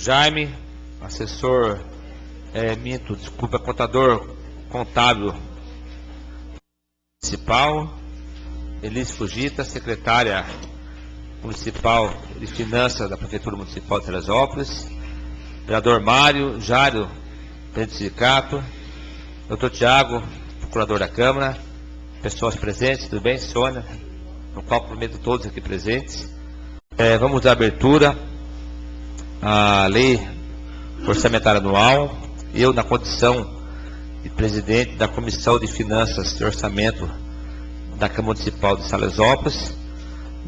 Jaime, assessor, contador contábil municipal. Elise Fujita, secretária municipal de finanças da Prefeitura Municipal de Teresópolis. Vereador Mário, Jário, presidente do sindicato. Doutor Tiago, procurador da Câmara. Pessoas presentes, tudo bem? Sônia, no qual prometo todos aqui presentes. Vamos dar abertura à lei orçamentária anual. Eu, na condição de presidente da Comissão de Finanças e Orçamento da Câmara Municipal de Salesópolis,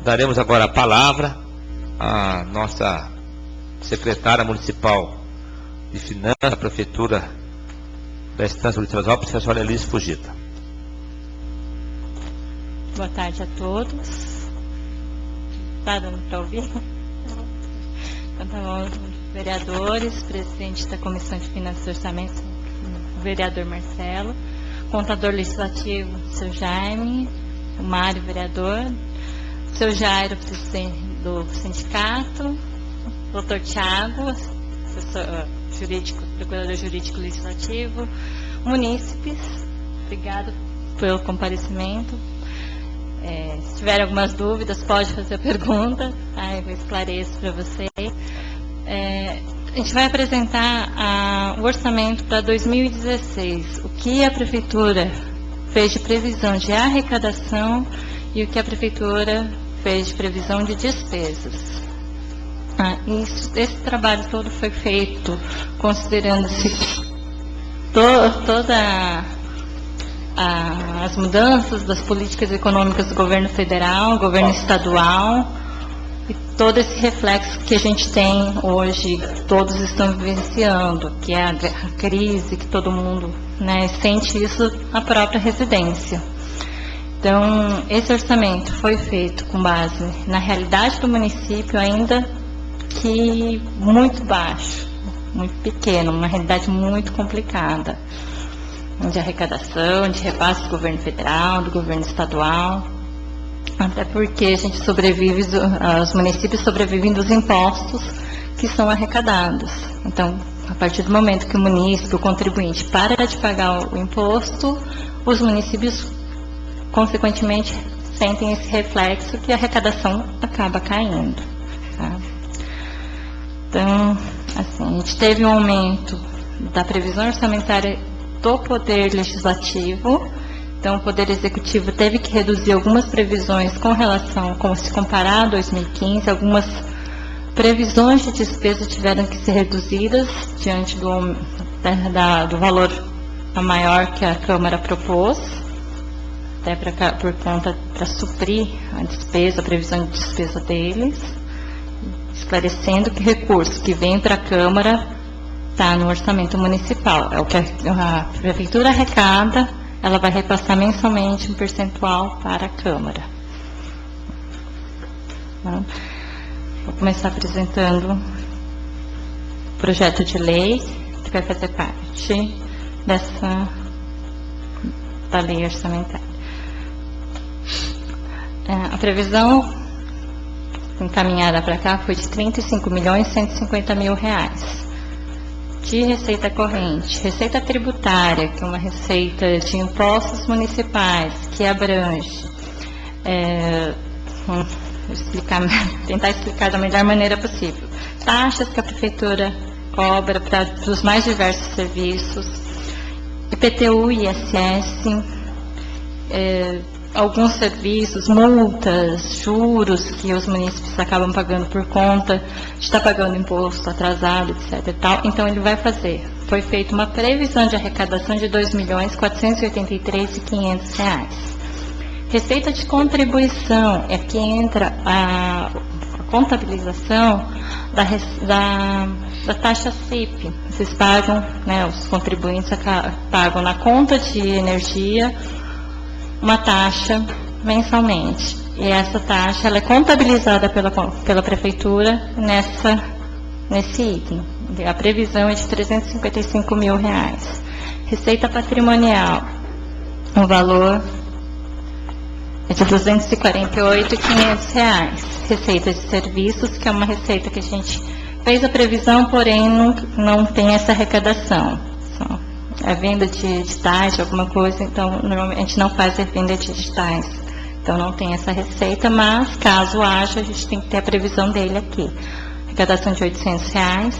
daremos agora a palavra à nossa secretária municipal de Finanças da Prefeitura da Estância de Salesópolis, a senhora Elise Fujita. Boa tarde a todos. Está dando para ouvir? Então, tá bom. Vereadores, presidente da Comissão de Finanças e Orçamento, o vereador Marcelo, contador legislativo, seu Jaime, o Mário, vereador, seu Jairo, presidente do sindicato, doutor Tiago, assessor jurídico, procurador jurídico legislativo, munícipes, obrigado pelo comparecimento. Se tiver algumas dúvidas, pode fazer a pergunta, tá? Eu esclareço para vocês. A gente vai apresentar o orçamento para 2016, o que a Prefeitura fez de previsão de arrecadação e o que a Prefeitura fez de previsão de despesas. Esse trabalho todo foi feito considerando-se toda as mudanças das políticas econômicas do governo federal, governo estadual, e todo esse reflexo que a gente tem hoje, todos estão vivenciando, que é a crise, que todo mundo, né, sente isso na própria residência. Então, esse orçamento foi feito com base na realidade do município, ainda que muito baixo, muito pequeno, uma realidade muito complicada, de arrecadação, de repasse do governo federal, do governo estadual, até porque a gente sobrevive, os municípios sobrevivem dos impostos que são arrecadados. Então, a partir do momento que o munícipe, o contribuinte, para de pagar o imposto, os municípios, consequentemente, sentem esse reflexo que a arrecadação acaba caindo. Tá? Então, assim, a gente teve um aumento da previsão orçamentária do Poder Legislativo. Então, o Poder Executivo teve que reduzir algumas previsões com relação, como se comparar a 2015, algumas previsões de despesa tiveram que ser reduzidas diante do valor a maior que a Câmara propôs, até por conta para suprir a despesa, a previsão de despesa deles, esclarecendo que recurso que vem para a Câmara está no orçamento municipal. É o que a Prefeitura arrecada, ela vai repassar mensalmente um percentual para a Câmara. Então, vou começar apresentando o projeto de lei que vai fazer parte da lei orçamentária. A previsão encaminhada para cá foi de R$ 35.150.000. De receita corrente, receita tributária, que é uma receita de impostos municipais, que abrange, tentar explicar da melhor maneira possível, taxas que a Prefeitura cobra para os mais diversos serviços, IPTU e ISS, alguns serviços, multas, juros que os munícipes acabam pagando por conta de estar pagando imposto atrasado, etc. e tal. Então, ele vai fazer. Foi feita uma previsão de arrecadação de R$ 2.483.500. Receita de contribuição, que entra a contabilização da taxa CIP. Vocês pagam, né, os contribuintes pagam na conta de energia uma taxa mensalmente. E essa taxa ela é contabilizada pela Prefeitura nesse item. A previsão é de R$ 355.000. Receita patrimonial, o valor é de R$ 248.500. Receita de serviços, que é uma receita que a gente fez a previsão, porém não tem essa arrecadação. Só a venda de editais, alguma coisa, então normalmente a gente não faz a venda de editais. Então não tem essa receita, mas caso haja, a gente tem que ter a previsão dele aqui. Arrecadação de R$800.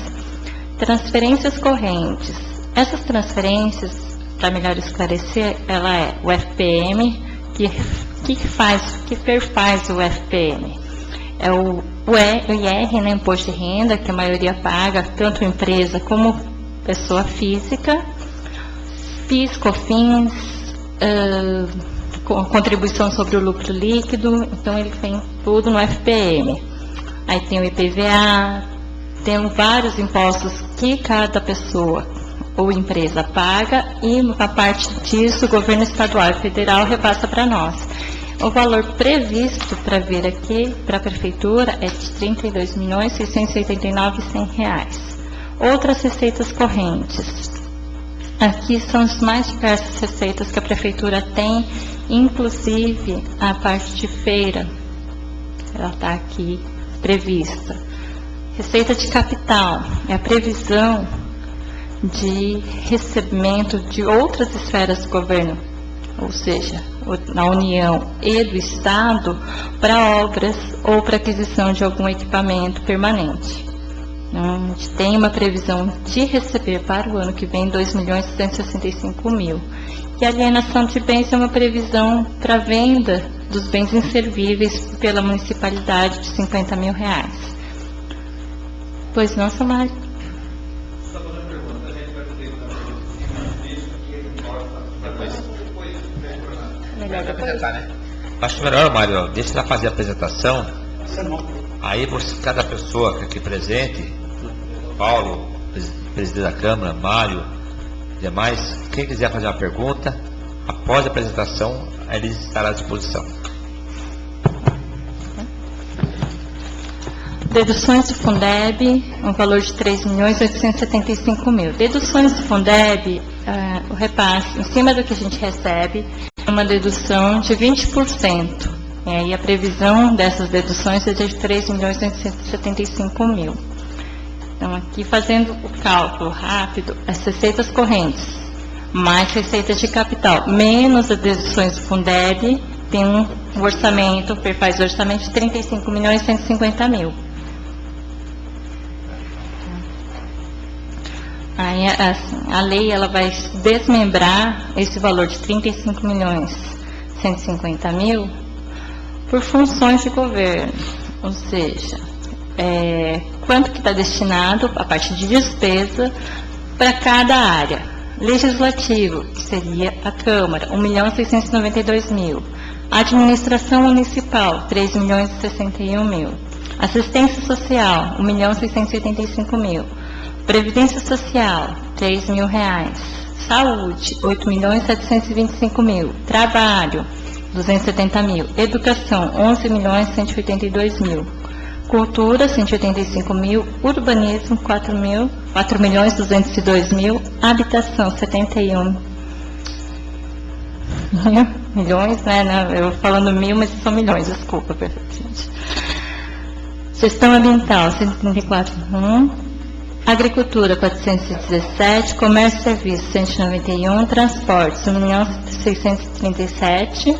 Transferências correntes. Essas transferências, para melhor esclarecer, ela é o FPM, que perfaz o FPM. É o IR, né, Imposto de Renda, que a maioria paga, tanto empresa como pessoa física, PIS, COFINS, contribuição sobre o lucro líquido, então ele tem tudo no FPM. Aí tem o IPVA, tem vários impostos que cada pessoa ou empresa paga, e a parte disso o governo estadual e federal repassa para nós. O valor previsto para vir aqui para a prefeitura é de R$32.689.100. Outras receitas correntes. Aqui são as mais diversas receitas que a prefeitura tem, inclusive a parte de feira. Ela está aqui prevista. Receita de capital é a previsão de recebimento de outras esferas do governo, ou seja, na União e do Estado, para obras ou para aquisição de algum equipamento permanente. Então, a gente tem uma previsão de receber para o ano que vem R$2.165.000. E a alienação de bens é uma previsão para venda dos bens inservíveis pela municipalidade de R$50.000. Pois não, Samário? Melhor apresentar, né? Acho melhor, Mário, deixa ela fazer a apresentação. Aí cada pessoa aqui presente, Paulo, presidente da Câmara, Mário, demais, quem quiser fazer uma pergunta, após a apresentação, ele estará à disposição. Deduções do Fundeb, um valor de R$3.875.000. Deduções do Fundeb, o repasse, em cima do que a gente recebe, é uma dedução de 20%. E aí a previsão dessas deduções é de R$3.875.000. Então, aqui fazendo o cálculo rápido, as receitas correntes, mais receitas de capital, menos as deduções do Fundeb, tem um orçamento, faz o orçamento de R$35.150.000. Aí, assim, a lei ela vai desmembrar esse valor de R$35.150.000 por funções de governo, ou seja, quanto que está destinado a parte de despesa para cada área. Legislativo, que seria a Câmara, R$1.692.000. Administração Municipal, R$3.061.000. Assistência Social, R$1.685.000. Previdência Social, R$3.000. Saúde, R$8.725.000. Trabalho, R$270.000. Educação, R$11.182.000. Cultura, R$185.000. Urbanismo, R$4.202.000. Habitação, R$71 milhões, né? Eu falando mil, mas são milhões, desculpa, gente. Gestão Ambiental, R$134.000. Agricultura, 417, Comércio e Serviços, 191, Transportes, 1.637,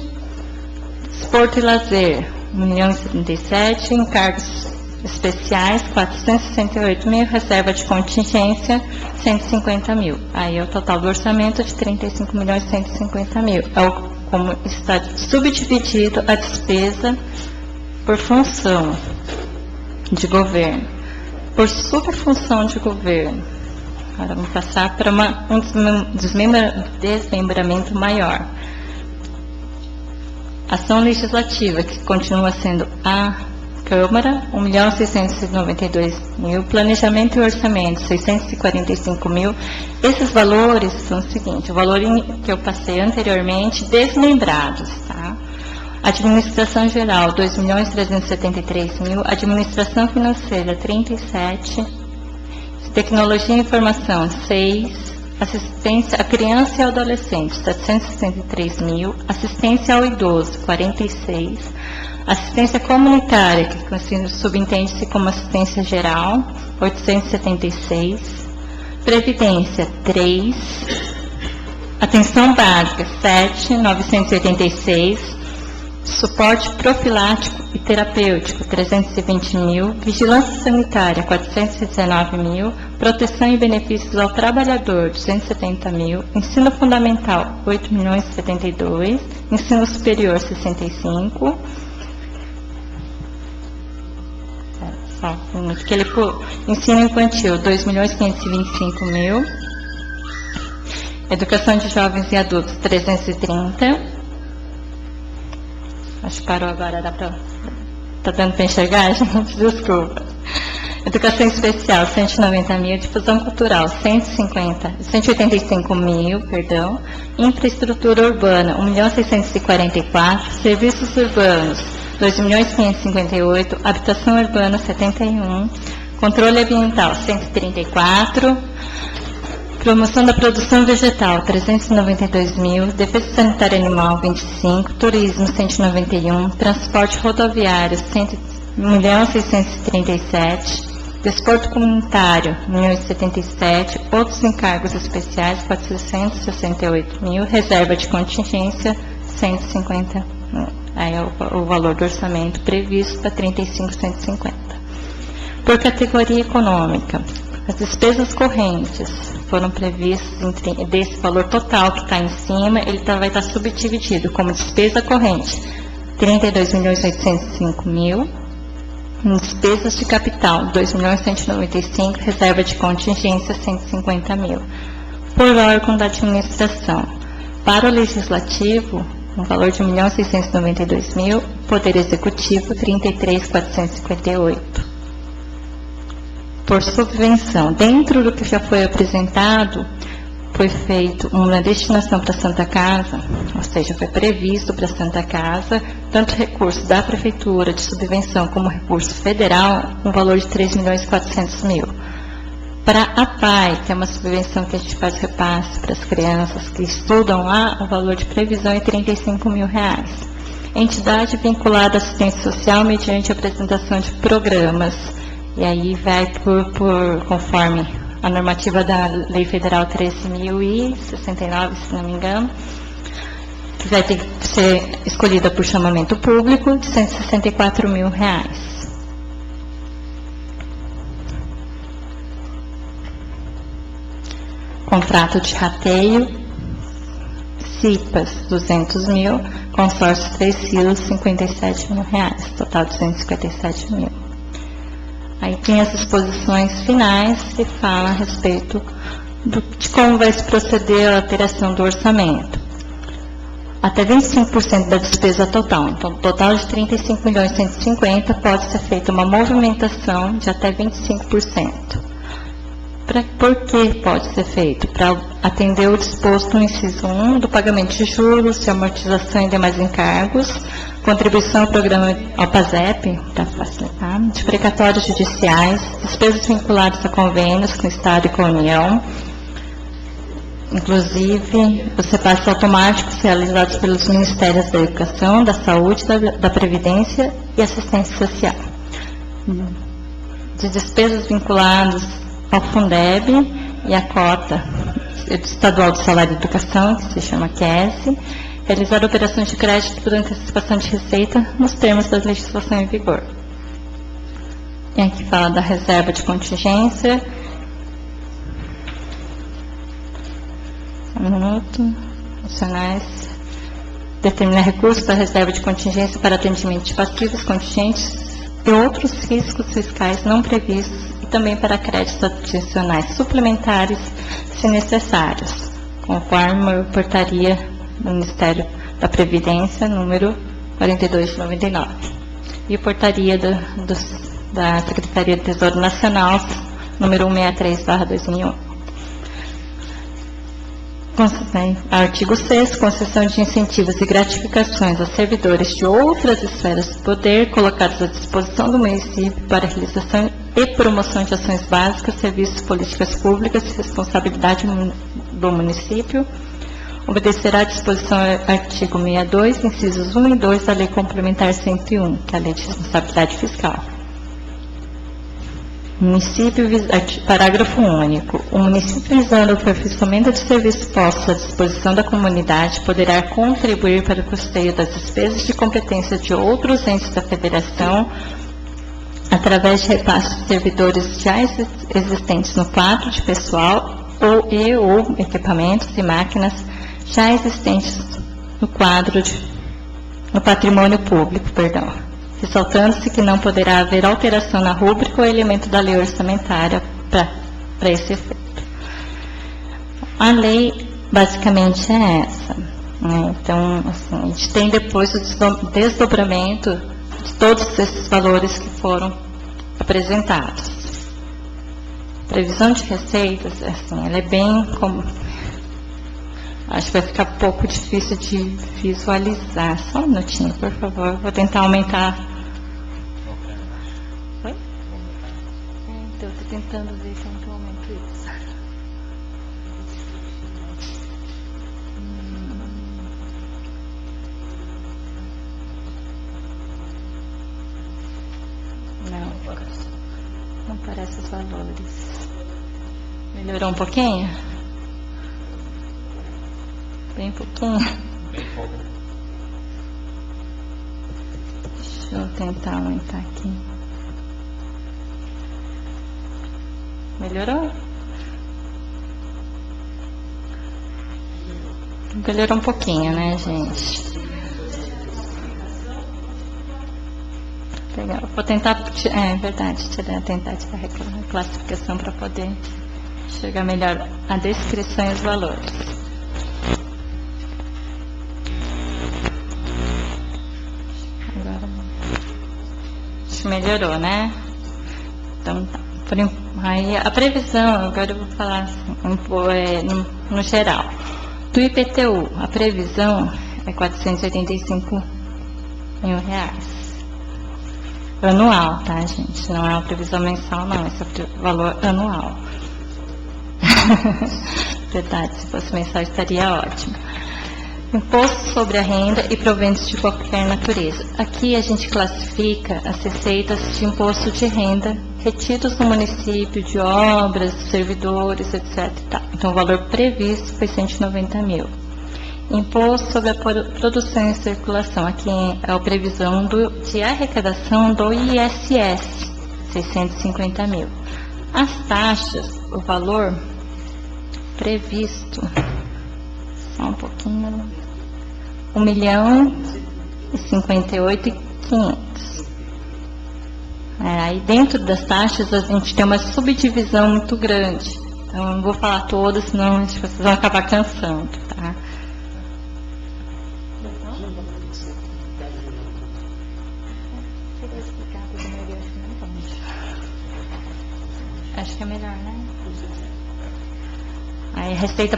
Esporte e Lazer, 1.077, Encargos Especiais, 468.000, Reserva de Contingência, 150.000. Aí é o total do orçamento de 35.150.000. É como está subdividido a despesa por função de governo. Por superfunção de governo. Agora vamos passar para um desmembramento maior. Ação legislativa, que continua sendo a Câmara, R$1.692.000. Planejamento e orçamento, R$645.000. Esses valores são o seguinte, o valor que eu passei anteriormente, desmembrados, tá? Administração Geral, R$2.373.000. Administração Financeira, R$37. Tecnologia e Informação, R$6. assistência à criança e ao adolescente, 763 mil, assistência ao idoso, 46, assistência comunitária, que subentende-se como assistência geral, 876, previdência, 3, atenção básica, 7, 986, suporte profilático e terapêutico, 320 mil, vigilância sanitária, 419 mil, proteção e benefícios ao trabalhador, 270 mil, ensino fundamental, 8 milhões e 72, ensino superior, 65, ensino infantil, 2 milhões e 525 mil, educação de jovens e adultos, 330, acho que parou agora, tá dando para enxergar, gente? Desculpa. Educação especial, 190 mil. Difusão cultural, 185 mil, perdão. Infraestrutura urbana, 1.644. Serviços urbanos, 2.558. Habitação urbana, 71. Controle ambiental, 134. Promoção da produção vegetal, 392 mil, defesa sanitária animal, 25, turismo, 191, transporte rodoviário, 1.637, desporto comunitário, 1.077, outros encargos especiais, 468 mil, reserva de contingência, 150 mil. Aí é o valor do orçamento previsto para 35.150. Por categoria econômica, as despesas correntes foram previstas desse valor total que está em cima, ele vai estar subdividido como despesa corrente, 32.805 mil, despesas de capital, 2.195, reserva de contingência, 150 mil. Por órgão da administração, para o legislativo, um valor de 1.692 mil, poder executivo, 33.458. Por subvenção, dentro do que já foi apresentado, foi feito uma destinação para a Santa Casa, ou seja, foi previsto para a Santa Casa, tanto recurso da Prefeitura de subvenção como recurso federal, um valor de 3.400 mil. Para a PAI, que é uma subvenção que a gente faz repasse para as crianças que estudam lá, o valor de previsão é 35 mil reais. Entidade vinculada à assistência social mediante apresentação de programas. E aí vai conforme a normativa da Lei Federal 13.069, se não me engano, que vai ter que ser escolhida por chamamento público, de 164 mil reais. Contrato de rateio, CIPAS, 200 mil, consórcio 3 quilos, 57 mil reais, total 257 mil. Aí tem as exposições finais que falam a respeito de como vai se proceder a alteração do orçamento. Até 25% da despesa total. Então, total de 35.150 pode ser feita uma movimentação de até 25%. Por que pode ser feito? Para atender o disposto no inciso 1 do pagamento de juros, de amortização e demais encargos, contribuição ao programa ao PASEP, para facilitar, de precatórios judiciais, despesas vinculadas a convênios com o Estado e com a União, inclusive os repasses automáticos realizados pelos Ministérios da Educação, da Saúde, da Previdência e Assistência Social. De despesas vinculadas ao Fundeb e à cota estadual de salário de educação, que se chama QES, realizar operações de crédito por antecipação de receita nos termos da legislação em vigor. E aqui fala da reserva de contingência. Um minuto. Funcionais. Determinar recursos para reserva de contingência para atendimento de passivos, contingentes e outros riscos fiscais não previstos e também para créditos adicionais suplementares, se necessários, conforme a portaria do Ministério da Previdência, número 42 de 99. E a portaria da Secretaria do Tesouro Nacional, número 163/2001. Artigo 6º, concessão de incentivos e gratificações aos servidores de outras esferas de poder colocados à disposição do município para a realização e promoção de ações básicas, serviços, políticas públicas, responsabilidade do município. Obedecerá à disposição artigo 62, incisos 1 e 2 da Lei Complementar 101, que é a Lei de Responsabilidade Fiscal. Município, parágrafo único. O município, visando o aperfeiçoamento de serviços postos à disposição da comunidade, poderá contribuir para o custeio das despesas de competência de outros entes da federação, através de repasse de servidores já existentes no quadro de pessoal ou equipamentos e máquinas já existentes no patrimônio público, ressaltando-se que não poderá haver alteração na rúbrica ou elemento da lei orçamentária para esse efeito. A lei basicamente é essa, né? Então, assim, a gente tem depois o desdobramento de todos esses valores que foram apresentados. Previsão de receitas, assim, ela é bem como... Acho que vai ficar um pouco difícil de visualizar. Só um minutinho, por favor. Vou tentar aumentar. Oi? Então, estou tentando ver como que eu aumento isso. Não parece os valores. Melhorou um pouquinho? Bem pouquinho? Bem pouco. Deixa eu tentar aumentar aqui. Melhorou? Melhorou um pouquinho, né, gente? Legal. Vou tentar, é verdade, tentar tirar a classificação para poder chegar melhor a descrição e os valores. Agora, acho que melhorou, né? Então, aí a previsão, agora eu vou falar assim, no geral. Do IPTU, a previsão é R$485 mil. Anual, tá, gente? Não é uma previsão mensal, não. Esse é o valor anual. Verdade, se fosse mensal estaria ótimo. Imposto sobre a renda e proventos de qualquer natureza. Aqui a gente classifica as receitas de imposto de renda retidos no município, de obras, servidores, etc. Então, o valor previsto foi R$190 mil. Imposto sobre a produção e circulação. Aqui é a previsão de arrecadação do ISS, R$650 mil. As taxas, o valor previsto, só um pouquinho, R$1.058.500. Aí dentro das taxas a gente tem uma subdivisão muito grande. Então, eu não vou falar todas, senão acho que vocês vão acabar cansando, tá? Acho que é melhor, né? Aí, receita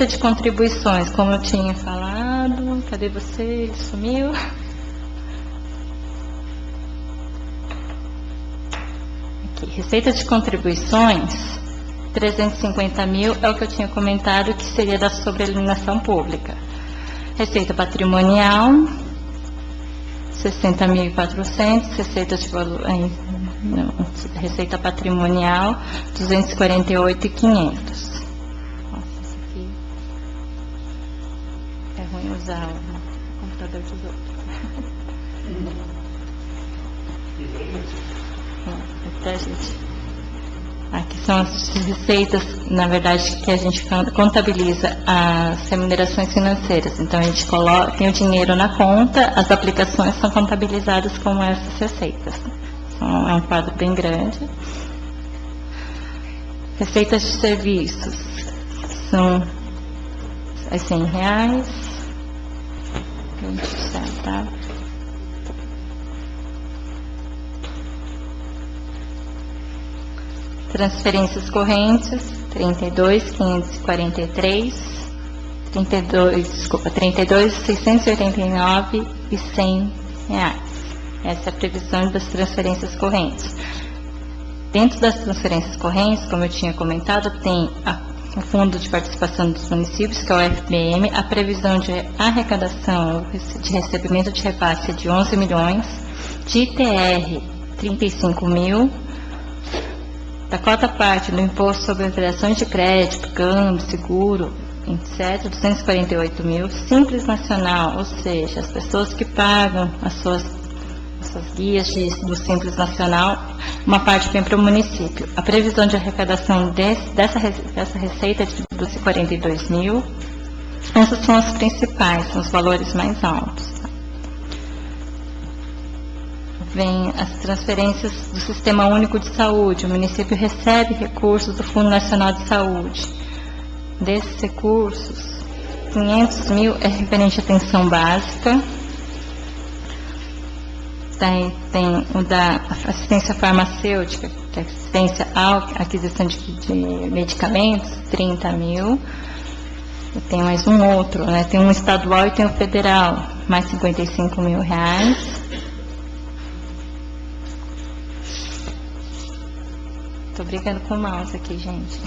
de contribuições, como eu tinha falado. Cadê você? Ele sumiu. Aqui, receita de contribuições, 350 mil é o que eu tinha comentado que seria da sobrealimentação pública. Receita patrimonial, 60.400, receita patrimonial, 248.500. Nossa, isso aqui é ruim usar o computador dos outros. Aqui são as receitas, na verdade, que a gente contabiliza as remunerações financeiras. Então, a gente tem o dinheiro na conta, as aplicações são contabilizadas como essas receitas. Então, é um quadro bem grande. Receitas de serviços são R$100. Tá? Transferências correntes, 32.543, 32.689 e R$100. Essa é a previsão das transferências correntes. Dentro das transferências correntes, como eu tinha comentado, tem o Fundo de Participação dos Municípios, que é o FBM, a previsão de arrecadação de recebimento de repasse é de 11 milhões, de ITR, 35 mil, da cota parte do Imposto sobre Operações de Crédito, câmbio, seguro, etc., 248 mil, Simples Nacional, ou seja, as pessoas que pagam as suas guias do Simples Nacional, uma parte vem para o município. A previsão de arrecadação dessa receita é de 242 mil. Essas são as principais, são os valores mais altos. Vem as transferências do Sistema Único de Saúde. O município recebe recursos do Fundo Nacional de Saúde. Desses recursos, 500 mil é referente à atenção básica. Tem o da assistência farmacêutica, que é assistência à aquisição de medicamentos, 30 mil. E tem mais um outro, né? Tem um estadual e tem o federal, mais 55 mil reais. Estou brigando com o mouse aqui, gente.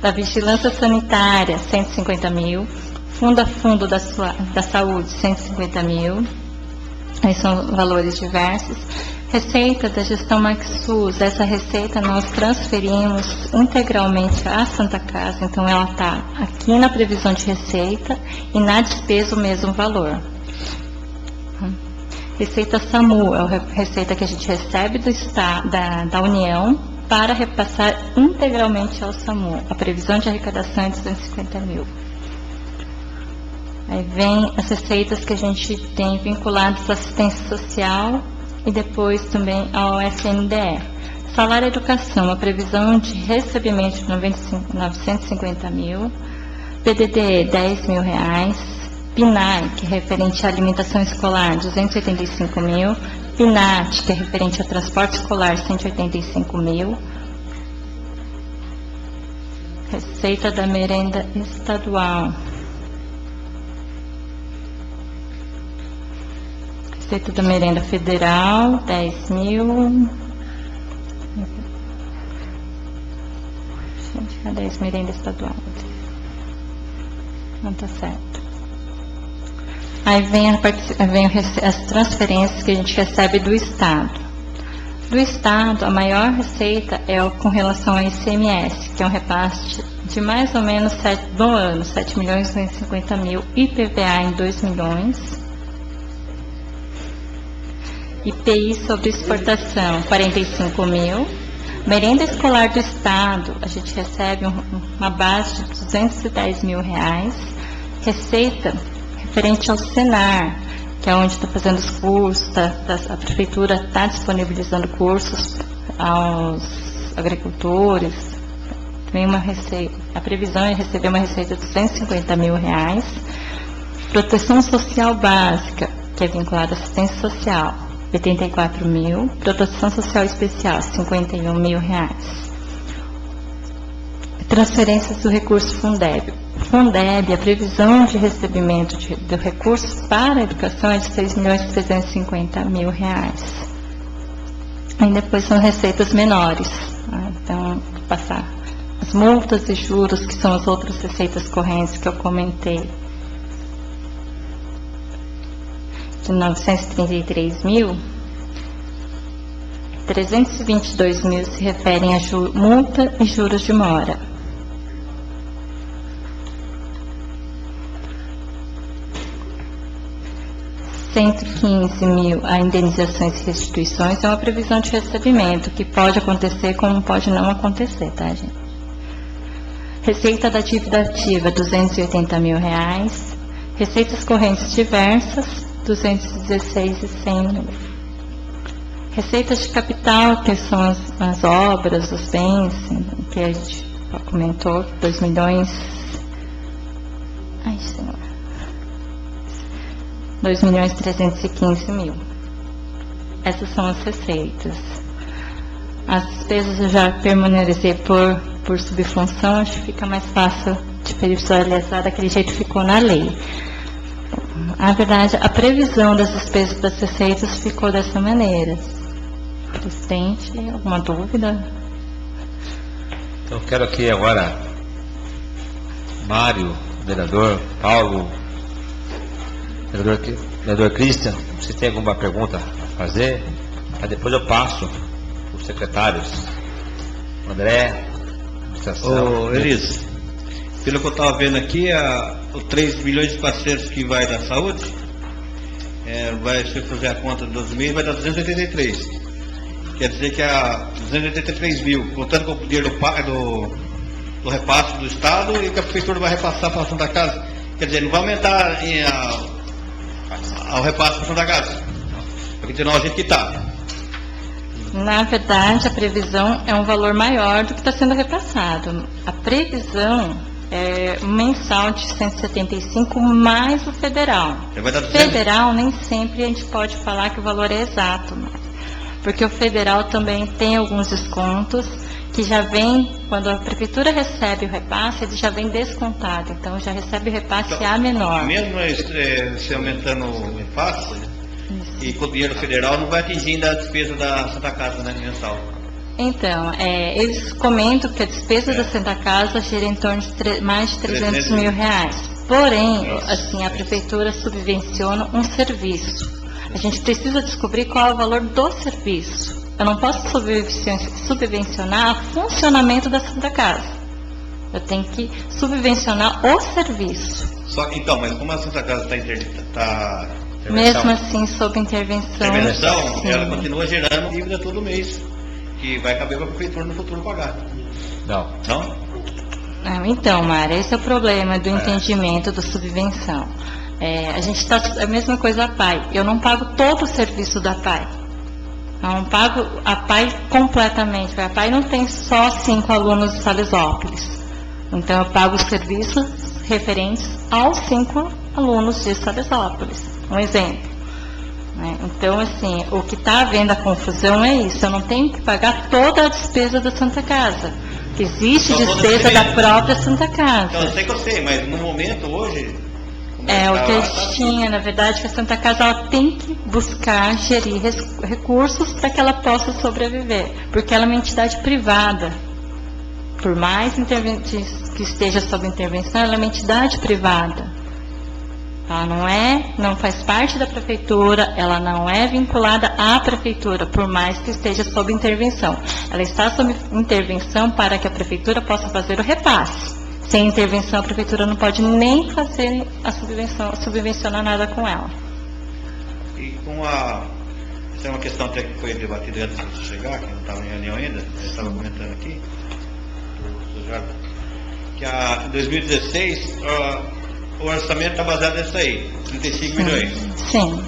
Da vigilância sanitária, 150 mil. Fundo a fundo da saúde, 150 mil. Aí são valores diversos. Receita da gestão MaxSUS, essa receita nós transferimos integralmente à Santa Casa, então ela está aqui na previsão de receita e na despesa o mesmo valor. Receita SAMU, é a receita que a gente recebe da União para repassar integralmente ao SAMU. A previsão de arrecadação é de 250 mil. Aí vem as receitas que a gente tem vinculadas à assistência social e depois também ao SNDE. Salário e educação, a previsão de recebimento de 950 mil. PDD, 10 mil reais. PNAE, que é referente à alimentação escolar, 285 mil. PNAT, que é referente ao transporte escolar, 185 mil. Receita da merenda estadual. Receita da merenda federal, 10 mil. Gente, cadê essa merenda estadual? Não está certo. Aí vem as transferências que a gente recebe do Estado. Do Estado, a maior receita é com relação ao ICMS, que é um repasse de mais ou menos no ano, 7 milhões e 250 mil, IPVA em 2 milhões. IPI sobre exportação, 45 mil. Merenda escolar do Estado, a gente recebe uma base de 210 mil reais. Receita referente ao Senar, que é onde está fazendo os cursos, a prefeitura está disponibilizando cursos aos agricultores. Vem uma receita, a previsão é receber uma receita de 250 mil reais. Proteção social básica, que é vinculada à assistência social, 84 mil. Proteção social especial, 51 mil reais. Transferências do recurso Fundeb. Fundeb, a previsão de recebimento do recurso para a educação é de 6 milhões e 350 mil reais. E depois são receitas menores. Então, vou passar as multas e juros, que são as outras receitas correntes que eu comentei. De 933 mil, 322 mil se referem a multa e juros de mora. R$115 mil a indenizações e restituições, é uma previsão de recebimento, que pode acontecer como pode não acontecer, tá, gente? Receita da dívida ativa, 280 mil reais. Receitas correntes diversas, 216 e 100 mil. Receitas de capital, que são as obras, os bens, que a gente comentou, 2 milhões. Ai, senhor. 2 milhões e 315 mil. Essas são as receitas. As despesas eu já permaneci por subfunção, acho que fica mais fácil de visualizar, daquele jeito ficou na lei. Na verdade, a previsão das despesas das receitas ficou dessa maneira. Presidente, alguma dúvida? Então, quero aqui agora, Mário, vereador, Paulo, vereador Cristian, se tem alguma pergunta a fazer, aí depois eu passo os secretários. André, administração. Ô, Elis, pelo que eu estava vendo aqui, o 3 milhões e 400 que vai da saúde, vai, se eu fizer a conta de 12 meses, vai dar 283. Quer dizer que 283 mil, contando com o dinheiro do repasse do Estado e que a Prefeitura vai repassar para a Santa Casa. Quer dizer, não vai aumentar o repasse para a Santa Casa. Vai continuar o jeito que está. Na verdade, a previsão é um valor maior do que está sendo repassado. A previsão é mensal de 175 mais o federal. Vai dar 200. Federal, nem sempre a gente pode falar que o valor é exato, né? Porque o federal também tem alguns descontos que já vem, quando a prefeitura recebe o repasse, ele já vem descontado. Então, já recebe o repasse A menor. Mesmo se aumentando o repasse, e com o dinheiro federal, não vai atingindo a despesa da Santa Casa, né, mensal. Então, eles comentam que a despesa da Santa Casa gira em torno de mais de 300 mil reais. Porém, assim, a prefeitura subvenciona um serviço. A gente precisa descobrir qual é o valor do serviço. Eu não posso subvencionar o funcionamento da Santa Casa. Eu tenho que subvencionar o serviço. Só que então, mas como a Santa Casa está mesmo assim, sob intervenção, sim, ela continua gerando dívida todo mês, que vai caber para a prefeitura no futuro pagar. Não. Não? Então, Mara, esse é o problema do entendimento da subvenção. A gente está, a mesma coisa a PAI. Eu não pago todo o serviço da PAI. Eu não pago a PAI completamente. A PAI não tem só 5 alunos de Salesópolis. Então, eu pago os serviços referentes aos 5 alunos de Salesópolis. Um exemplo. Então, assim, o que está havendo a confusão é isso. Eu não tenho que pagar toda a despesa da Santa Casa. Existe despesa da própria Santa Casa. Então, eu sei, mas no momento, hoje... o que a gente tinha, na verdade, que a Santa Casa ela tem que buscar gerir recursos para que ela possa sobreviver, porque ela é uma entidade privada. Por mais que esteja sob intervenção, ela é uma entidade privada. Ela não faz parte da prefeitura, ela não é vinculada à prefeitura, por mais que esteja sob intervenção. Ela está sob intervenção para que a prefeitura possa fazer o repasse. Sem intervenção, a prefeitura não pode nem fazer a subvencionar nada com ela. E com essa é uma questão até que foi debatida antes de você chegar, que não estava em reunião ainda, eu estava comentando aqui, que em 2016, o orçamento está baseado nisso aí, 35 milhões. Sim.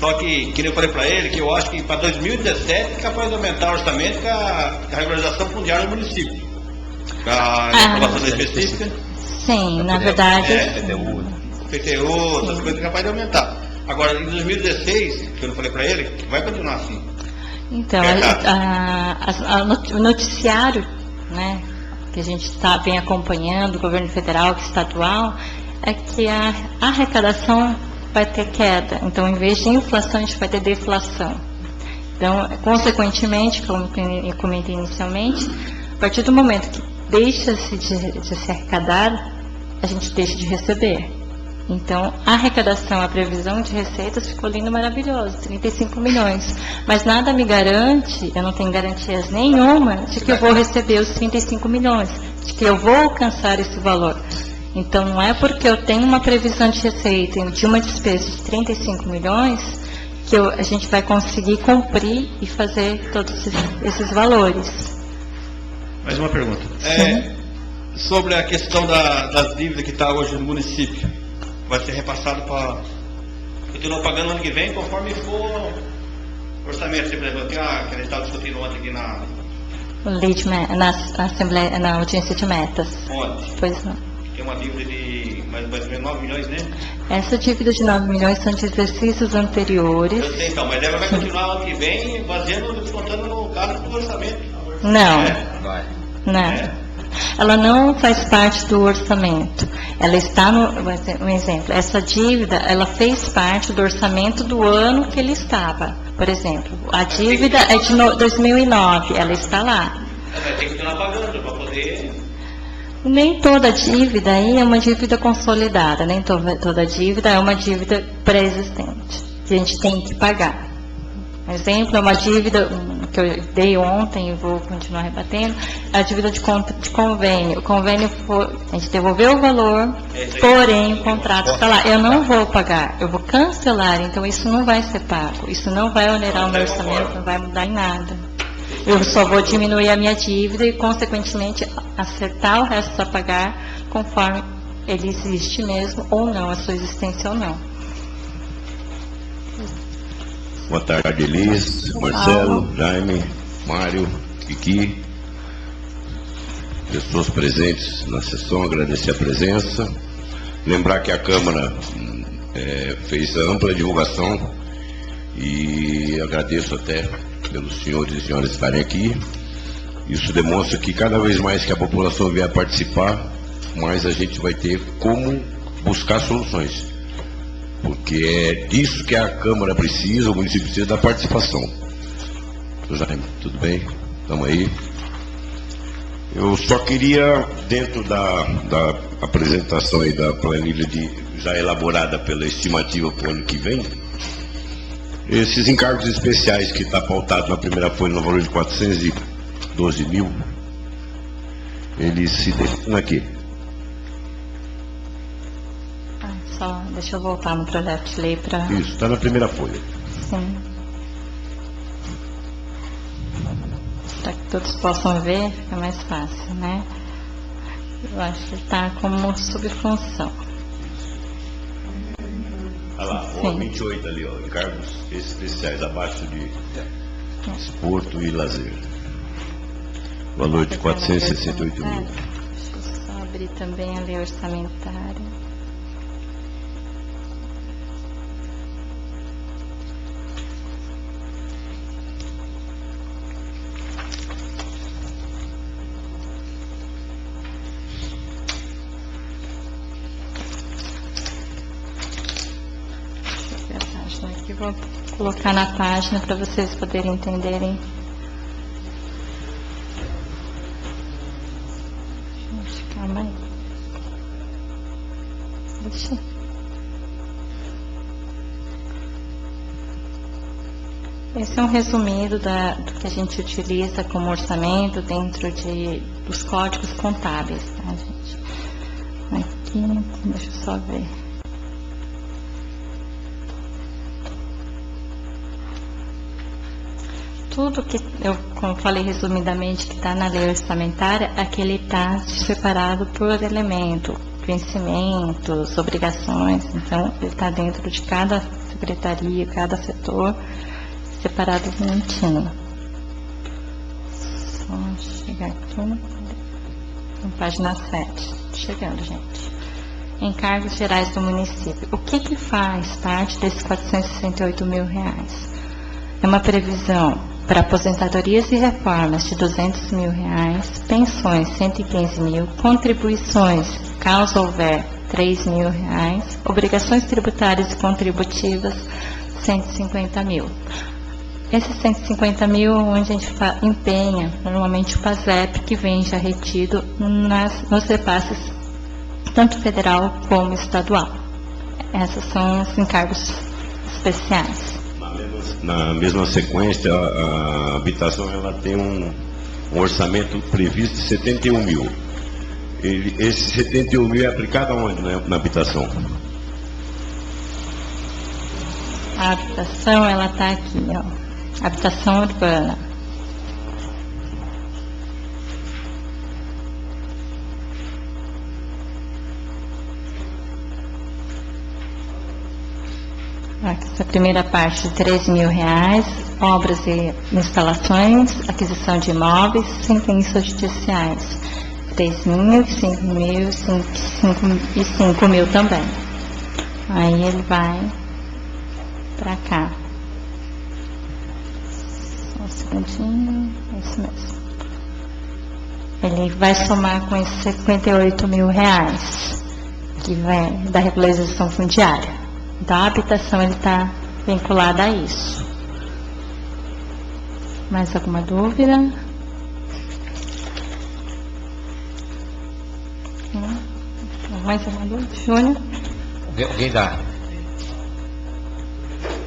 Só que eu falei para ele que eu acho que para 2017 é capaz de aumentar o orçamento com a regularização fundiária do município. A aprovação específica. Sim, na verdade. PTU, essas coisas capaz de aumentar. Agora, em 2016, que eu falei para ele, que vai continuar assim. Então, o noticiário, né, que a gente vem acompanhando, o governo federal, estadual, é que a arrecadação vai ter queda. Então, em vez de inflação, a gente vai ter deflação. Então, consequentemente, como eu comentei inicialmente, a partir do momento que deixa-se de se arrecadar, a gente deixa de receber. Então, a arrecadação, a previsão de receitas ficou lindo, maravilhoso, 35 milhões. Mas nada me garante, eu não tenho garantias nenhuma de que eu vou receber os 35 milhões, de que eu vou alcançar esse valor. Então, não é porque eu tenho uma previsão de receita de uma despesa de 35 milhões que a gente vai conseguir cumprir e fazer todos esses valores. Mais uma pergunta. Sobre a questão das dívidas que está hoje no município, vai ser repassado para... Continua pagando ano que vem, conforme for o orçamento. Por exemplo, que a gente estava discutindo ontem aqui na audiência de metas. Onde? Pois não. Tem uma dívida de mais ou menos 9 milhões, né? Essa dívida de 9 milhões são de exercícios anteriores. Eu sei, então, mas ela vai continuar ano que vem, descontando no caso do orçamento. Não. Vai. Não. ela não faz parte do orçamento. Ela está um exemplo, essa dívida, ela fez parte do orçamento do ano que ele estava. Por exemplo, a dívida é de 2009, ela está lá. Vai ter que estar pagando para poder... Nem toda dívida aí é uma dívida consolidada, nem toda dívida é uma dívida pré-existente. A gente tem que pagar. Exemplo, é uma dívida que eu dei ontem e vou continuar rebatendo, a dívida de convênio. O convênio foi, a gente devolveu o valor, porém o contrato está lá. Eu não vou pagar, eu vou cancelar, então isso não vai ser pago. Isso não vai onerar o meu orçamento, não vai mudar em nada. Eu só vou diminuir a minha dívida e, consequentemente, acertar o resto a pagar conforme ele existe mesmo ou não, a sua existência ou não. Boa tarde, Elis, Marcelo, Jaime, Mário, Kiki, pessoas presentes na sessão, agradecer a presença. Lembrar que a Câmara fez ampla divulgação e agradeço até pelos senhores e senhoras estarem aqui. Isso demonstra que cada vez mais que a população vier participar, mais a gente vai ter como buscar soluções. Porque é disso que a Câmara precisa, o município precisa da participação. Jaime, tudo bem? Estamos aí. Eu só queria, dentro da apresentação e da planilha já elaborada pela estimativa para o ano que vem, esses encargos especiais que está pautado na primeira folha no valor de 412 mil, eles se destinam aqui. Só deixa eu voltar no projeto de lei para... Isso, está na primeira folha. Sim. Para que todos possam ver, fica mais fácil, né? Eu acho que está como subfunção. Olha lá, o 28 ali, ó, encargos especiais, abaixo de esporto e lazer. Valor de 468 mil. Deixa eu só abrir também a lei orçamentária. Aqui vou colocar na página para vocês poderem entenderem. Gente, calma aí. Deixa. Esse é um resumido do que a gente utiliza como orçamento dentro dos códigos contábeis, tá, gente? Aqui, deixa eu só ver. Tudo que eu, como falei resumidamente, que está na lei orçamentária, aquele está separado por elemento, vencimentos, obrigações. Então, ele está dentro de cada secretaria, cada setor, separado bonitinho. Só chegar aqui na página 7. Chegando, gente. Encargos gerais do município. O que faz parte desses 468 mil reais? É uma previsão para aposentadorias e reformas de 200 mil reais, pensões 115 mil, contribuições, caso houver, 3 mil reais, obrigações tributárias e contributivas 150 mil. Esses 150 mil, onde a gente empenha normalmente o PASEP, que vem já retido nos repasses, tanto federal como estadual. Esses são os encargos especiais. Na mesma sequência, a habitação ela tem um orçamento previsto de 71 mil. Esse 71 mil é aplicado aonde na habitação? A habitação, ela está aqui, ó. Habitação urbana. Essa primeira parte de 13 mil reais, obras e instalações, aquisição de imóveis, sentenças judiciais, 3 mil, 5 mil, 5 mil também. Aí ele vai para cá. Só um segundinho, é isso mesmo. Ele vai somar com esses 58 mil reais, que vem da regularização fundiária. Então, a habitação ele está vinculada a isso. Mais alguma dúvida? Não? Mais alguma dúvida? Júnior? Alguém dá?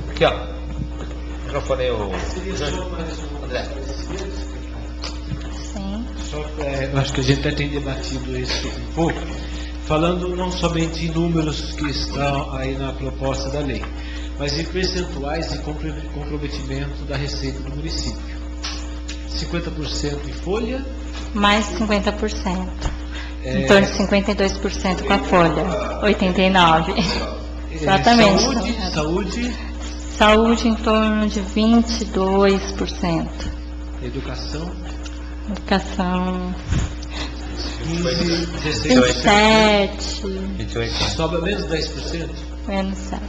Aqui, ó. O microfone aí, o André. Sim. Eu acho que a gente até tem debatido isso um pouco, falando não somente em números que estão aí na proposta da lei, mas em percentuais de comprometimento da receita do município. 50% em folha. Mais 50%. Em torno de 52% com a folha. 89%. Exatamente. Saúde em torno de 22%. Educação. 15, 16, 27. Sobra menos 10%? Menos 7%.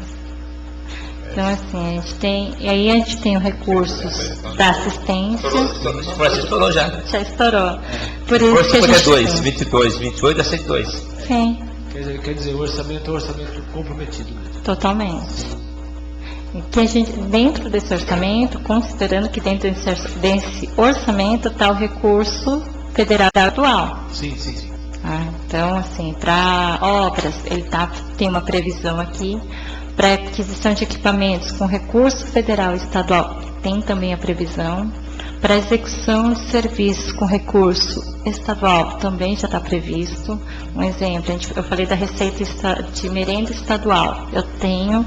Então, assim, a gente tem... E aí a gente tem os recursos da assistência. Estourou já. Já estourou. Por isso que a gente 52, 22, 28 a 102. Sim. Quer dizer, o orçamento é um orçamento comprometido. Totalmente. E que a gente, dentro desse orçamento, considerando que dentro desse orçamento está o recurso federal atual. Sim. Então, assim, para obras, ele tem uma previsão aqui. Para aquisição de equipamentos com recurso federal e estadual, tem também a previsão. Para execução de serviços com recurso estadual, também já está previsto. Um exemplo, eu falei da receita de merenda estadual. Eu tenho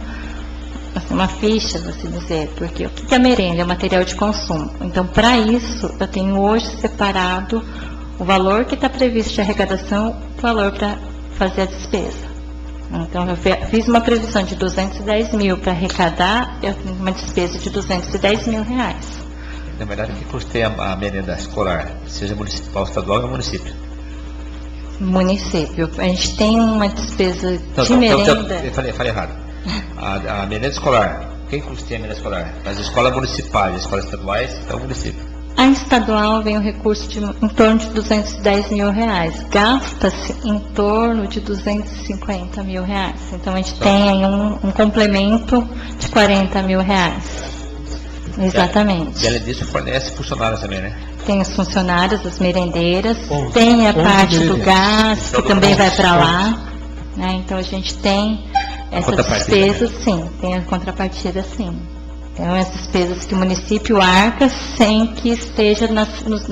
assim, uma ficha, assim dizer, porque o que é merenda? É material de consumo. Então, para isso, eu tenho hoje separado o valor que está previsto de arrecadação, o valor para fazer a despesa. Então, eu fiz uma previsão de 210 mil para arrecadar, eu tenho uma despesa de 210 mil reais. Na verdade, que custeia a merenda escolar, seja municipal, estadual ou município? Município. A gente tem uma despesa de merenda... Eu falei errado. A merenda escolar, quem custeia a merenda escolar? As escolas municipais, as escolas estaduais, é o município. A estadual vem o recurso de em torno de 210 mil reais. Gasta-se em torno de 250 mil reais. Então, a gente tem aí um complemento de 40 mil reais. Exatamente. E além disso, fornece funcionários também, né? Tem os funcionários, as merendeiras, tem a parte do gás, que também vai para lá. Né? Então, a gente tem essas despesas, sim. Tem a contrapartida, sim. Então, as despesas que o município arca sem que esteja nos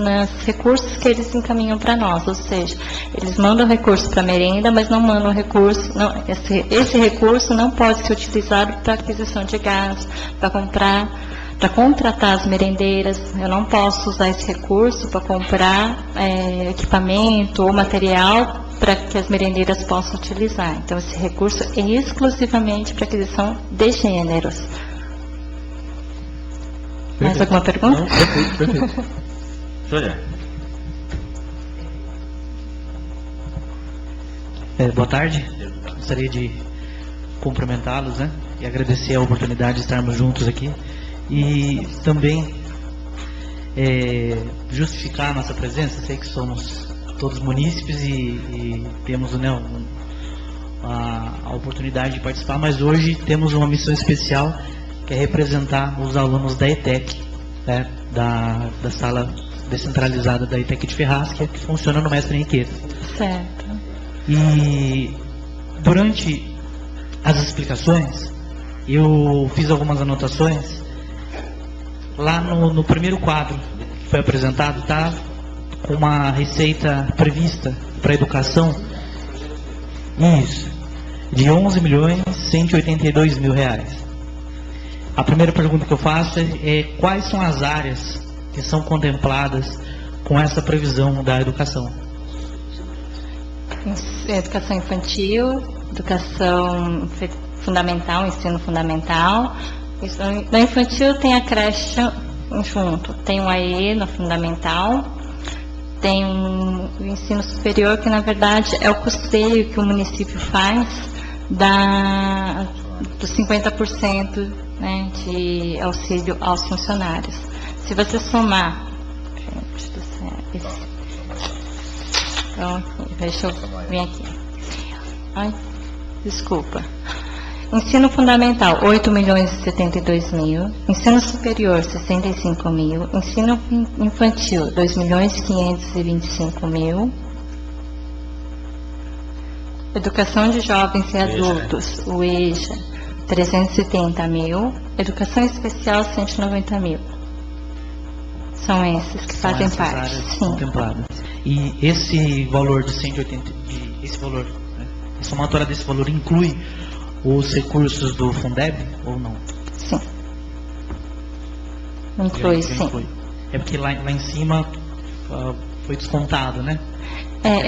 recursos que eles encaminham para nós. Ou seja, eles mandam recurso para a merenda, mas não mandam recurso... Esse recurso não pode ser utilizado para aquisição de gás, para contratar as merendeiras. Eu não posso usar esse recurso para comprar equipamento ou material para que as merendeiras possam utilizar. Então, esse recurso é exclusivamente para aquisição de gêneros. Mais alguma pergunta? Não, perfeito. Júnior. Boa tarde. Gostaria de cumprimentá-los, né? E agradecer a oportunidade de estarmos juntos aqui. E também justificar a nossa presença. Sei que somos todos munícipes e temos a oportunidade de participar, mas hoje temos uma missão especial, que é representar os alunos da ETEC, né, da sala descentralizada da ETEC de Ferraz, que funciona no Mestre Henriqueta. Certo. E durante as explicações, eu fiz algumas anotações. Lá no primeiro quadro que foi apresentado, está com uma receita prevista para a educação, isso, de 11.182.000 reais. A primeira pergunta que eu faço é quais são as áreas que são contempladas com essa previsão da educação? Educação infantil, educação fundamental, ensino fundamental. No infantil tem a creche junto, tem o AE no fundamental, tem o ensino superior, que na verdade é o custeio que o município faz dos 50%, né, de auxílio aos funcionários. Se você somar, Então, deixa eu vir aqui. Ai, desculpa. Ensino fundamental, 8.072.000. Ensino superior, 65.000. Ensino infantil, 2.525.000. Educação de jovens e adultos, o EJA, 370.000. Educação especial, 190.000. São esses que São fazem essas parte. áreas Sim. contempladas. E esse valor de 180, esse valor, né, a somatória desse valor inclui os recursos do Fundeb ou não? Sim. Inclui, Já sim. inclui. É porque lá em cima foi descontado, né?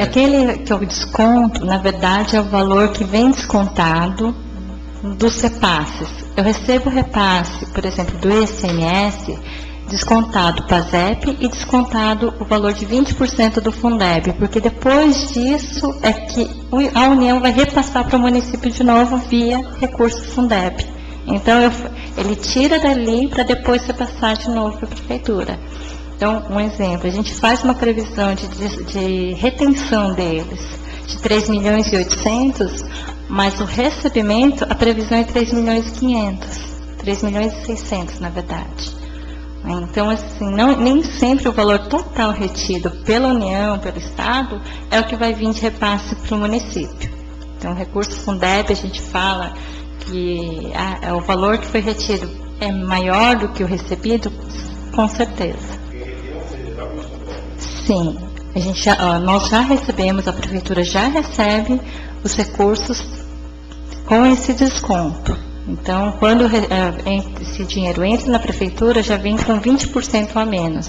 Aquele que eu desconto, na verdade, é o valor que vem descontado dos repasses. Eu recebo repasse, por exemplo, do ICMS, descontado o PASEP e descontado o valor de 20% do Fundeb, porque depois disso é que a União vai repassar para o município de novo via recurso Fundeb. Então, ele tira dali para depois repassar de novo para a Prefeitura. Então, um exemplo, a gente faz uma previsão de retenção deles de 3.800.000, mas o recebimento, a previsão é 3.500.000, 3.600.000, na verdade. Então, assim, nem sempre o valor total retido pela União, pelo Estado, é o que vai vir de repasse para o município. Então, o recurso Fundeb, a gente fala que o valor que foi retido é maior do que o recebido, com certeza. Sim, nós já recebemos, a Prefeitura já recebe os recursos com esse desconto. Então, quando esse dinheiro entra na Prefeitura, já vem com 20% a menos.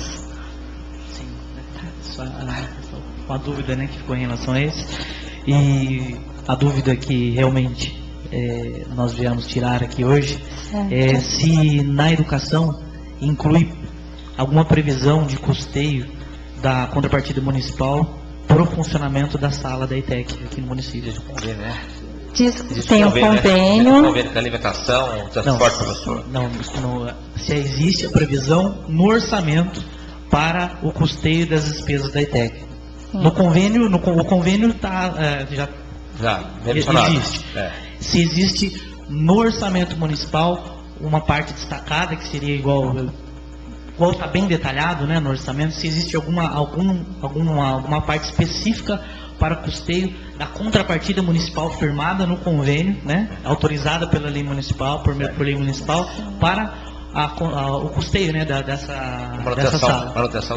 Sim, só uma dúvida, né, que ficou em relação a esse. E a dúvida que realmente nós viemos tirar aqui hoje é se na educação inclui alguma previsão de custeio da contrapartida municipal para o funcionamento da sala da ETEC aqui no município. Tem um convênio. Convênio com alimentação, transporte, professor. Não, se existe a previsão no orçamento para o custeio das despesas da ETEC. No convênio, o convênio já existe. Se existe no orçamento municipal uma parte destacada, que seria igual está bem detalhado, né, no orçamento, se existe alguma parte específica para custeio da contrapartida municipal firmada no convênio, né, autorizada pela lei municipal, por lei municipal, para o custeio, né, dessa sala. Manutenção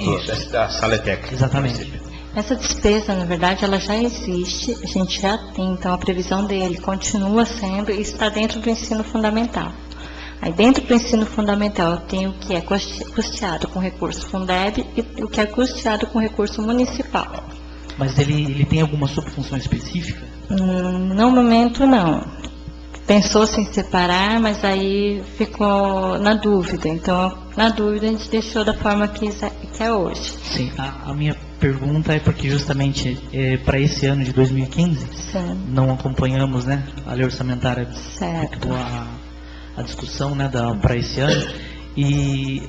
da sala ETEC. Exatamente. Essa despesa, na verdade, ela já existe, a gente já tem, então a previsão dele continua sendo e está dentro do ensino fundamental. Aí dentro do ensino fundamental eu tenho o que é custeado com recurso Fundeb e o que é custeado com recurso municipal. Mas ele tem alguma subfunção específica? No momento não. Pensou-se em separar, mas aí ficou na dúvida. Então, na dúvida a gente deixou da forma que é hoje. Sim, a minha pergunta é porque justamente para esse ano de 2015, Sim. não acompanhamos, né, a lei orçamentária, Certo. a discussão, né, para esse ano, e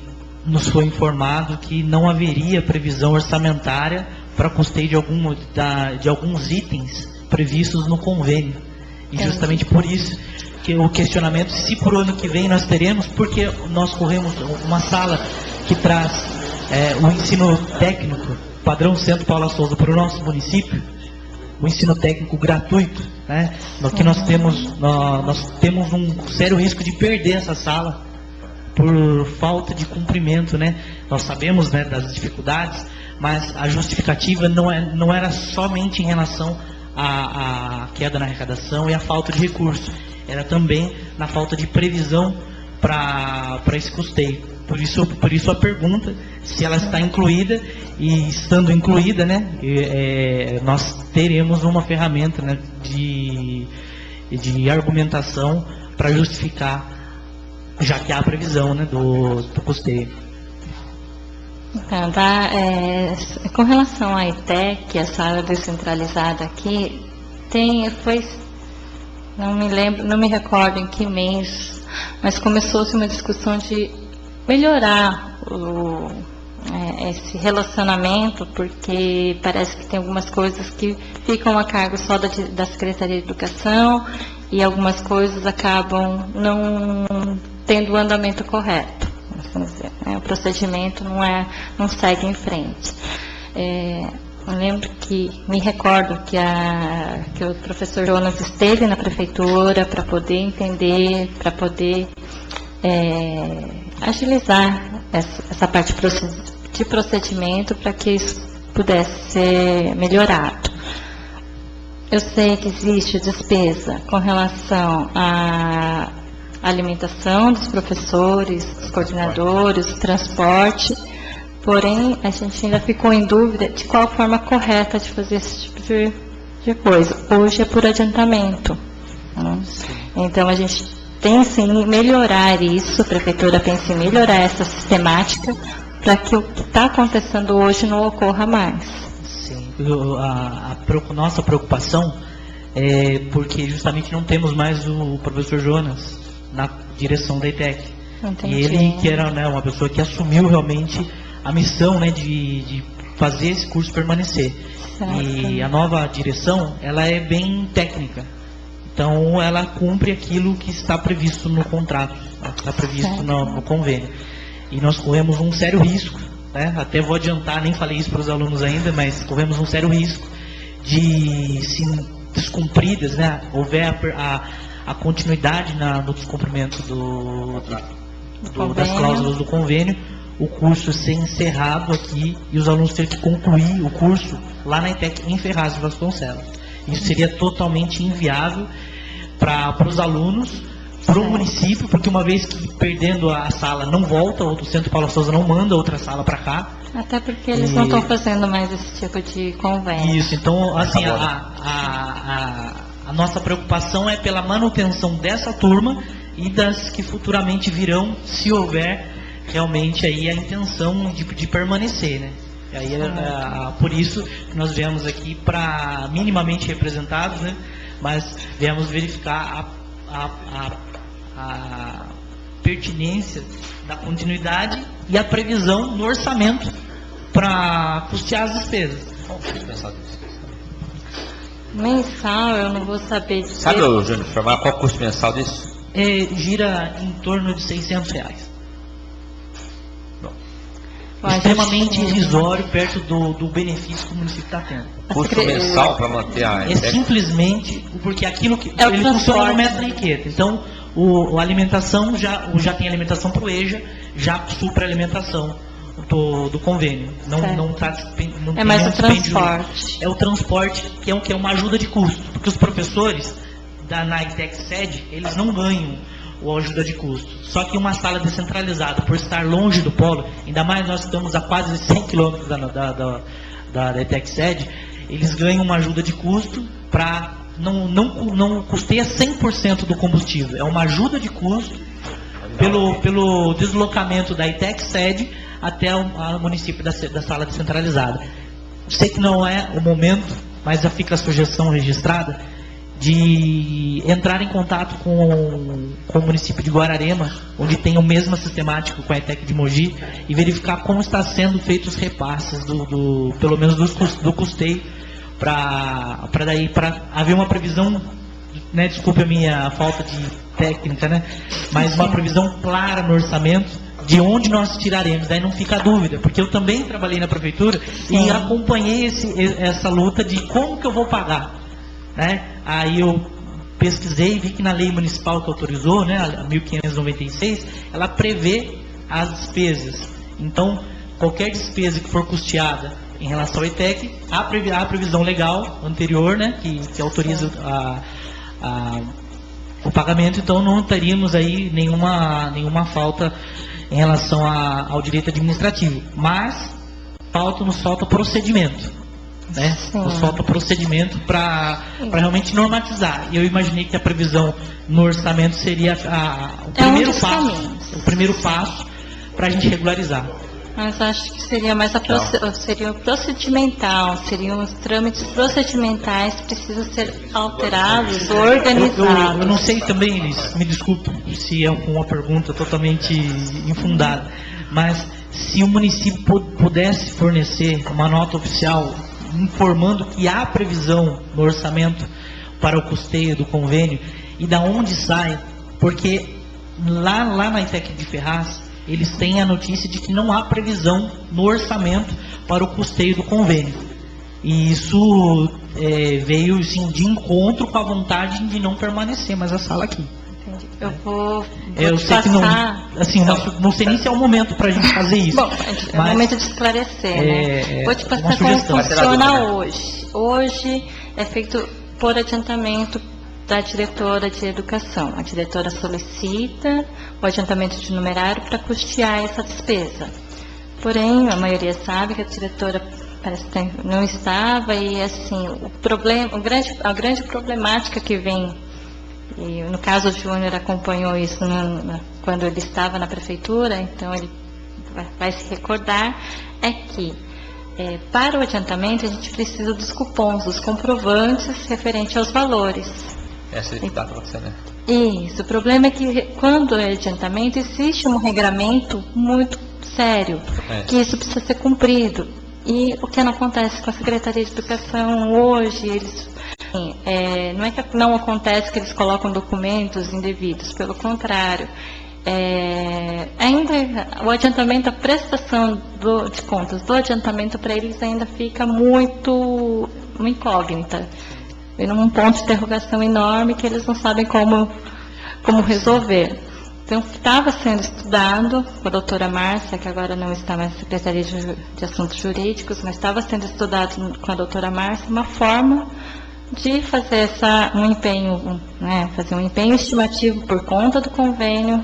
nos foi informado que não haveria previsão orçamentária para custeio de alguns itens previstos no convênio. E justamente por isso que o questionamento, se para o ano que vem nós teremos, porque nós corremos uma sala que traz o ensino técnico, padrão Centro Paula Souza, para o nosso município, o ensino técnico gratuito, né? Que nós temos um sério risco de perder essa sala por falta de cumprimento, né? Nós sabemos, né, das dificuldades, mas a justificativa não era somente em relação à queda na arrecadação e à falta de recurso, era também na falta de previsão para esse custeio. Por isso a pergunta, se ela está incluída, e estando incluída, né, nós teremos uma ferramenta, né, de argumentação para justificar, já que há a previsão, né, do custeio. Então, com relação à ETEC, a sala descentralizada aqui, não me recordo em que mês, mas começou-se uma discussão de melhorar esse relacionamento, porque parece que tem algumas coisas que ficam a cargo só da Secretaria de Educação e algumas coisas acabam não tendo o andamento correto. Assim dizer, né? O procedimento não segue em frente. Eu lembro me recordo que o professor Jonas esteve na prefeitura para poder entender, para poder agilizar essa parte de procedimento para que isso pudesse ser melhorado. Eu sei que existe despesa com relação à alimentação dos professores, dos coordenadores, transporte, porém a gente ainda ficou em dúvida de qual a forma correta de fazer esse tipo de coisa. Hoje é por adiantamento, né? Então a gente pensa em melhorar isso, a prefeitura pensa em melhorar essa sistemática para que o que está acontecendo hoje não ocorra mais. Sim, nossa preocupação é porque justamente não temos mais o professor Jonas na direção da ETEC. Entendi. E ele que era, né, uma pessoa que assumiu realmente a missão, né, de fazer esse curso permanecer. Certo. E a nova direção, ela é bem técnica. Então, ela cumpre aquilo que está previsto no contrato, está previsto no convênio. E nós corremos um sério risco, né? Até vou adiantar, nem falei isso para os alunos ainda, mas corremos um sério risco de, se descumpridas, né, houver a continuidade no descumprimento das cláusulas do convênio, o curso ser encerrado aqui e os alunos terem que concluir o curso lá na ETEC em Ferraz de Vasconcelos. Isso seria totalmente inviável para os alunos, para o município, porque uma vez que perdendo a sala não volta, o Centro Paulo Souza não manda outra sala para cá. Até porque eles não estão fazendo mais esse tipo de convênio. Isso, então, assim, a nossa preocupação é pela manutenção dessa turma e das que futuramente virão, se houver realmente aí a intenção de permanecer, né? E aí, por isso que nós viemos aqui para minimamente representados, né? Mas viemos verificar a pertinência da continuidade e a previsão no orçamento para custear as despesas. Mensal, eu não vou saber dizer. Sabe, Júnior, informar qual o custo mensal disso? Gira em torno de R$600. Bom, extremamente irrisório perto do benefício que o município está tendo. Custo mensal para manter a... É simplesmente porque aquilo que É o ele transporte. funciona no metro da Riqueta. Então, a alimentação já tem alimentação para o EJA, já supra a alimentação do convênio. Não está É mais o transporte. É o transporte que é uma ajuda de custo, porque os professores na ETEC sede, eles não ganham a ajuda de custo. Só que uma sala descentralizada, por estar longe do polo, ainda mais nós estamos a quase 100 quilômetros da ETEC sede, eles ganham uma ajuda de custo para não custeia 100% do combustível. É uma ajuda de custo pelo deslocamento da ETEC sede até o município da sala descentralizada. Sei que não é o momento, mas já fica a sugestão registrada de entrar em contato com o município de Guararema, onde tem o mesmo sistemático com a ETEC de Mogi, e verificar como está sendo feitos os repasses pelo menos do custeio, para haver uma previsão, né, desculpe a minha falta de técnica, né, mas uma previsão clara no orçamento de onde nós tiraremos. Daí não fica dúvida, porque eu também trabalhei na prefeitura e acompanhei essa luta de como que eu vou pagar, né? Aí eu pesquisei e vi que na lei municipal que autorizou, né, a 1596, ela prevê as despesas. Então, qualquer despesa que for custeada em relação ao ETEC, há a previsão legal anterior, né, que autoriza o pagamento. Então não teríamos aí nenhuma falta em relação ao direito administrativo, mas nos falta procedimento, né? Nos falta procedimento para realmente normatizar. E eu imaginei que a previsão no orçamento seria o primeiro passo para a gente regularizar. Mas acho que seria mais seria o procedimental, seriam os trâmites procedimentais que precisam ser alterados, organizados. Eu não sei também, Elis, me desculpe se é uma pergunta totalmente infundada, mas se o município pudesse fornecer uma nota oficial informando que há previsão no orçamento para o custeio do convênio e da onde sai, porque lá na ETEC de Ferraz, eles têm a notícia de que não há previsão no orçamento para o custeio do convênio. E isso veio assim, de encontro com a vontade de não permanecer mais a sala aqui. Entendi. Eu vou Eu te sei que não, passar... assim, não sei nem se é o momento para a gente fazer isso. Bom, é o momento de esclarecer, né? Vou te passar como funciona hoje. Hoje é feito por adiantamento da diretora de educação. A diretora solicita o adiantamento de numerário para custear essa despesa. Porém, a maioria sabe que a diretora parece que não estava e, assim, a grande problemática que vem, e no caso o Júnior acompanhou isso quando ele estava na prefeitura, então ele vai se recordar, é que para o adiantamento a gente precisa dos cupons, dos comprovantes referentes aos valores. Essa que está acontecendo, né? Isso, o problema é que quando é adiantamento existe um regramento muito sério, que isso precisa ser cumprido. E o que não acontece com a Secretaria de Educação hoje, eles, não é que não acontece que eles colocam documentos indevidos, pelo contrário. Ainda o adiantamento, a prestação de contas do adiantamento para eles ainda fica muito uma incógnita. Vem num ponto de interrogação enorme que eles não sabem como resolver. Então, estava sendo estudado com a doutora Márcia, que agora não está mais na Secretaria de Assuntos Jurídicos, mas estava sendo estudado com a doutora Márcia uma forma de fazer fazer um empenho estimativo por conta do convênio,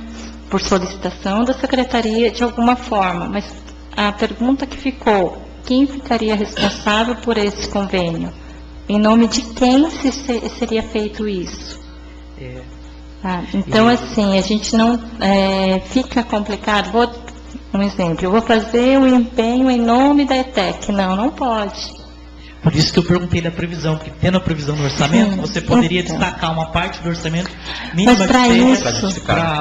por solicitação da Secretaria, de alguma forma. Mas a pergunta que ficou, quem ficaria responsável por esse convênio? Em nome de quem seria feito isso? Então, assim, a gente não fica complicado. Um exemplo, eu vou fazer o empenho em nome da ETEC. Não pode. Por isso que eu perguntei da previsão, porque tendo a previsão no orçamento, você poderia destacar uma parte do orçamento mínima. Mas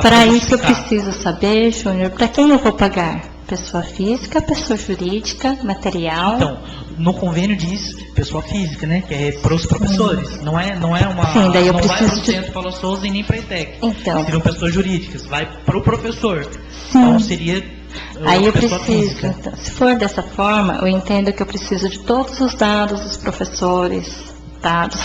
para isso eu preciso saber, Júnior, para quem eu vou pagar? Pessoa física, pessoa jurídica, material? Então, no convênio diz pessoa física, né? Que é para os professores. Não é uma. Sim, daí eu não vai preciso para o Centro Paulo Souza e nem para a ETEC. Então. Seriam pessoas jurídicas, vai para o professor. Sim. Então seria. Aí eu pessoa preciso. física. Então, se for dessa forma, eu entendo que eu preciso de todos os dados dos professores, dados,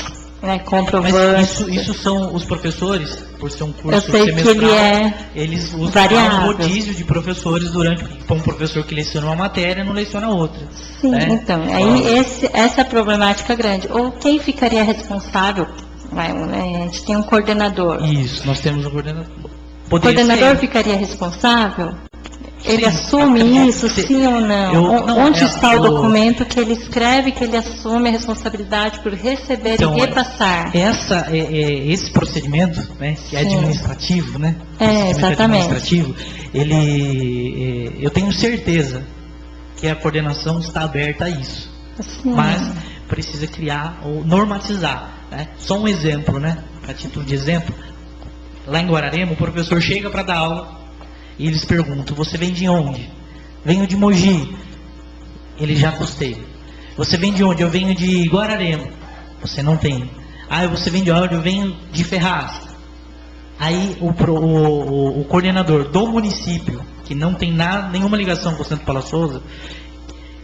comprovantes. Mas isso são os professores, por ser um curso Eu sei semestral, que ele é eles usam variável. um rodízio de professores durante. Um professor que leciona uma matéria não leciona outra. Sim, né? então, aí essa é a problemática grande. Ou quem ficaria responsável? A gente tem um coordenador. Isso, nós temos um coordenador. O coordenador ser. ficaria responsável? Ele Sim, assume isso, sim ou não? Onde está o eu- documento que ele escreve que ele assume a responsabilidade por receber Então, e repassar? Esse procedimento, né, que é Sim. administrativo, né? Procedimento Exatamente. administrativo, eu tenho certeza que a coordenação está aberta a isso. Assim, Mas precisa criar ou normatizar, né? Só um exemplo, né? A título de exemplo, lá em Guararema, o professor chega para dar aula e eles perguntam: você vem de onde? Venho de Mogi. Ele já custeia. Você vem de onde? Eu venho de Guararema. Você não tem. Você vem de onde? Eu venho de Ferraz. Aí o coordenador do município, que não tem nenhuma ligação com o Centro Paula Souza,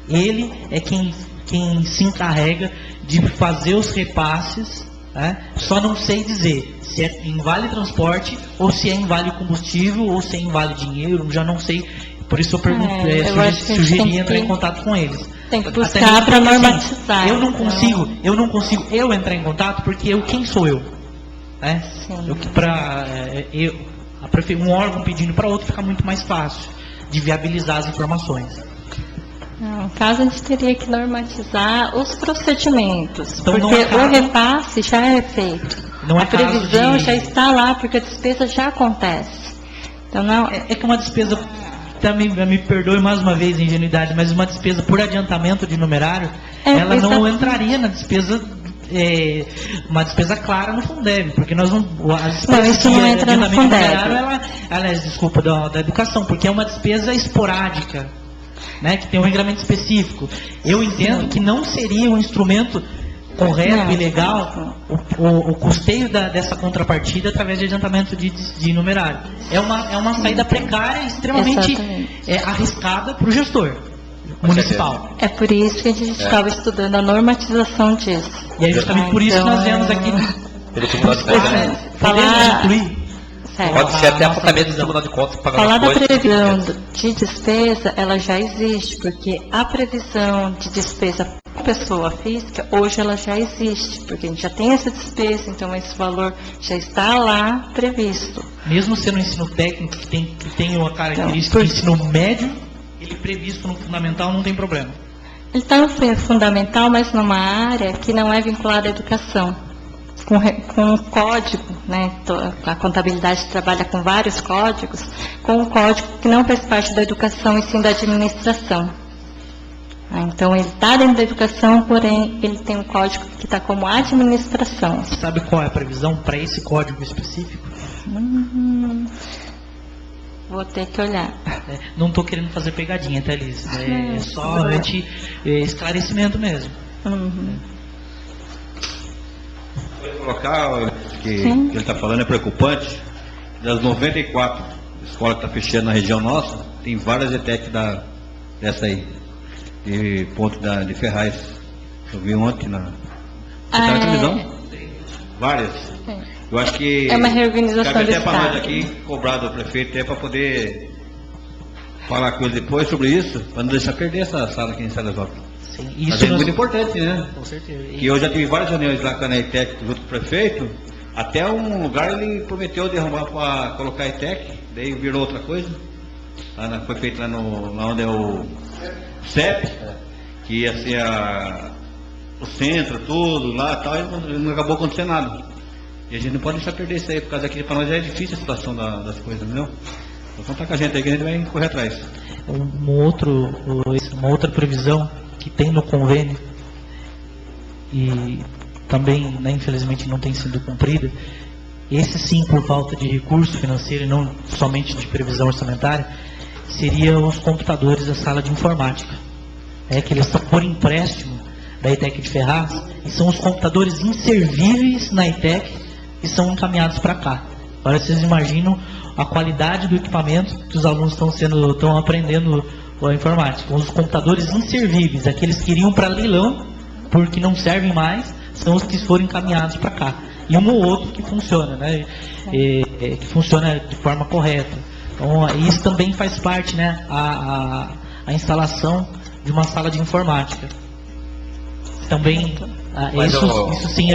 ele é quem se encarrega de fazer os repasses, né? Só não sei dizer se é em vale transporte, ou se é em vale combustível, ou se é em vale dinheiro, já não sei. Por isso eu sugeria entrar em contato com eles. Tem que Até buscar mesmo para porque, assim, normatizar. eu não consigo entrar em contato, porque quem sou eu? Né? Sim. Um órgão pedindo para outro fica muito mais fácil de viabilizar as informações. No caso, a gente teria que normatizar os procedimentos, Então, porque não é o repasse já é feito. Não é A previsão caso de- já está lá, porque a despesa já acontece. Então, não, É que uma despesa, também me perdoe mais uma vez a ingenuidade, mas uma despesa por adiantamento de numerário, ela não entraria na despesa, uma despesa clara no Fundeb, porque nós não... As despesas Não, isso não de entra no adiantamento de Fundeb. numerário, aliás, desculpa, da educação, porque é uma despesa esporádica. né, que tem um regramento específico. Eu entendo que não seria um instrumento correto e legal o custeio dessa contrapartida através de adiantamento de numerário. É uma saída precária, extremamente arriscada para o gestor municipal. É por isso que a gente estava estudando a normatização disso. E é justamente por isso que nós vemos aqui. Falar, pode ser até apontamento do Tribunal de Contas. Falar da previsão de despesa, ela já existe, porque a previsão de despesa por pessoa física, hoje ela já existe, porque a gente já tem essa despesa, então esse valor já está lá previsto. Mesmo sendo um ensino técnico que tem uma característica do ensino médio, ele previsto no fundamental não tem problema. Ele está no fundamental, mas numa área que não é vinculada à educação. Com código, né, a contabilidade trabalha com vários códigos, com um código que não faz parte da educação e sim da administração. Então, ele está dentro da educação, porém, ele tem um código que está como administração. Você sabe qual é a previsão para esse código específico? Vou ter que olhar. Não estou querendo fazer pegadinha, tá, Liz? É só esclarecimento mesmo. O local que ele está falando é preocupante. Das 94 escolas que estão fechando na região nossa, tem várias ETEC dessa aí, de ponto de Ferraz. Eu vi ontem na televisão. Várias. Eu acho que é uma reorganização cabe do até para nós Estado. aqui cobrar do prefeito até para poder falar com ele depois sobre isso, para não deixar perder essa sala aqui em Salesópolis. Sim, Mas isso é muito importante, né? Com certeza. Que eu já tive várias reuniões lá com a ETEC junto com o prefeito, até um lugar ele prometeu derrubar para colocar a ETEC, daí virou outra coisa. Foi feito lá onde é o CEP, que ia ser o centro, tudo lá e tal, e não acabou acontecendo nada. E a gente não pode deixar perder isso aí, por causa que para nós é difícil a situação das coisas, entendeu? Então contar com a gente aí que a gente vai correr atrás. Uma outra previsão que tem no convênio e também, né, infelizmente, não tem sido cumprida, esse sim por falta de recurso financeiro e não somente de previsão orçamentária, seriam os computadores da sala de informática. Que eles são por empréstimo da ETEC de Ferraz e são os computadores inservíveis na ETEC e são encaminhados para cá. Agora vocês imaginam a qualidade do equipamento que os alunos estão aprendendo a informática. Os computadores inservíveis, aqueles que iriam para leilão, porque não servem mais, são os que foram encaminhados para cá. E um ou outro que funciona, né? Que funciona de forma correta. Então, isso também faz parte, né? A instalação de uma sala de informática. Também, isso sim,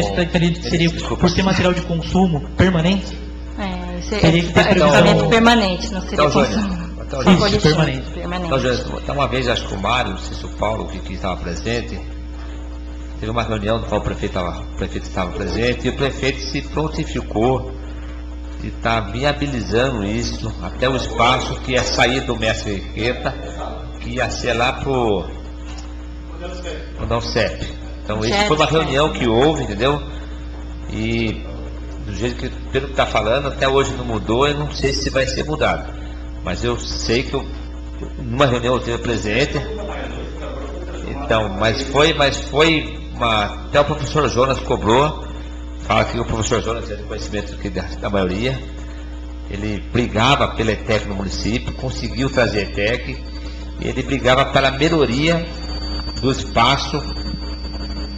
seria, por ser material de consumo permanente, teria que ter equipamento permanente, não seria consumo. Isso, permanente. Então, uma vez, acho que o Mário, não sei se o Paulo, que estava presente, teve uma reunião no qual o prefeito estava presente, e o prefeito se prontificou de estar viabilizando isso, até o espaço que ia sair do Mestre Riqueta, que ia ser lá para o CEP. Então, isso foi uma reunião que houve, entendeu? E do jeito que, pelo que está falando, até hoje não mudou, eu não sei se vai ser mudado. Mas eu sei que numa reunião eu estive presente. Então, mas foi até o professor Jonas cobrou. Fala que o professor Jonas tinha conhecimento da maioria. Ele brigava pela ETEC no município, conseguiu trazer a ETEC, e ele brigava pela melhoria do espaço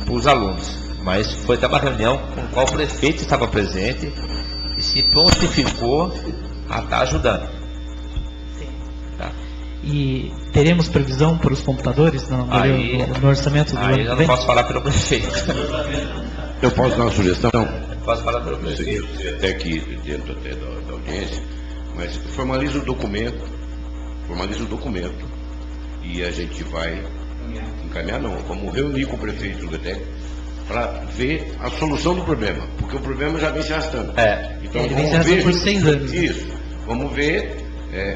para os alunos. Mas foi até uma reunião com a qual o prefeito estava presente e se prontificou a estar ajudando. Tá. E teremos previsão para os computadores no orçamento do ano que vem? Eu não posso falar pelo prefeito. Eu posso dar uma sugestão? Posso falar pelo prefeito. Até aqui dentro até da audiência, mas formaliza o documento e a gente vai encaminhar, não, vamos reunir com o prefeito do ETEC para ver a solução do problema, porque o problema já vem se arrastando. Então, ele vem se arrastando por 6 anos. Isso, vamos ver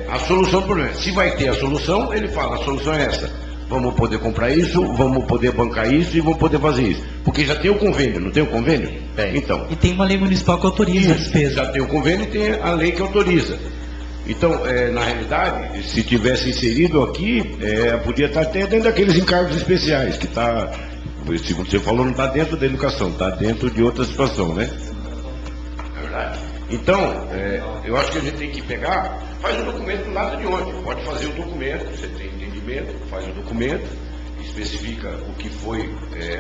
a solução do problema. Se vai ter a solução, ele fala, a solução é essa. Vamos poder comprar isso, vamos poder bancar isso e vamos poder fazer isso. Porque já tem o convênio, não tem o convênio? Tem. Então, e tem uma lei municipal que autoriza a despesa. Já tem o convênio e tem a lei que autoriza. Então, na realidade, se tivesse inserido aqui, podia estar até dentro daqueles encargos especiais, que está, segundo você falou, não está dentro da educação, está dentro de outra situação, né? É verdade. Então, eu acho que a gente tem que pegar, faz um documento do lado de onde, pode fazer o documento, você tem entendimento, faz o documento, especifica o que foi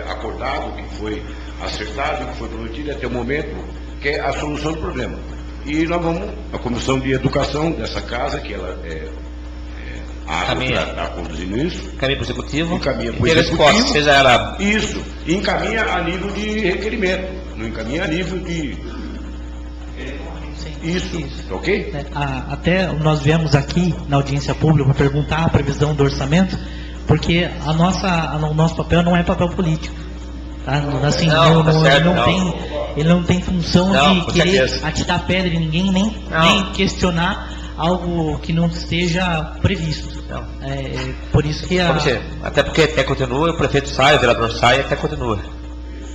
acordado, o que foi acertado, o que foi prometido até o momento, que é a solução do problema. E nós vamos, a Comissão de Educação dessa casa, que ela está conduzindo isso. Encaminha para o Executivo. Encaminha para o Executivo. Resposta, seja ela... Isso. E encaminha a nível de requerimento. Não encaminha a nível de... Isso. Ok? Até nós viemos aqui na audiência pública perguntar a previsão do orçamento, porque o nosso papel não é papel político. Tá? Assim, ele não tem função de querer atirar pedra em ninguém, nem questionar algo que não esteja previsto. Por isso que até porque até continua, o prefeito sai, o vereador sai, até continua.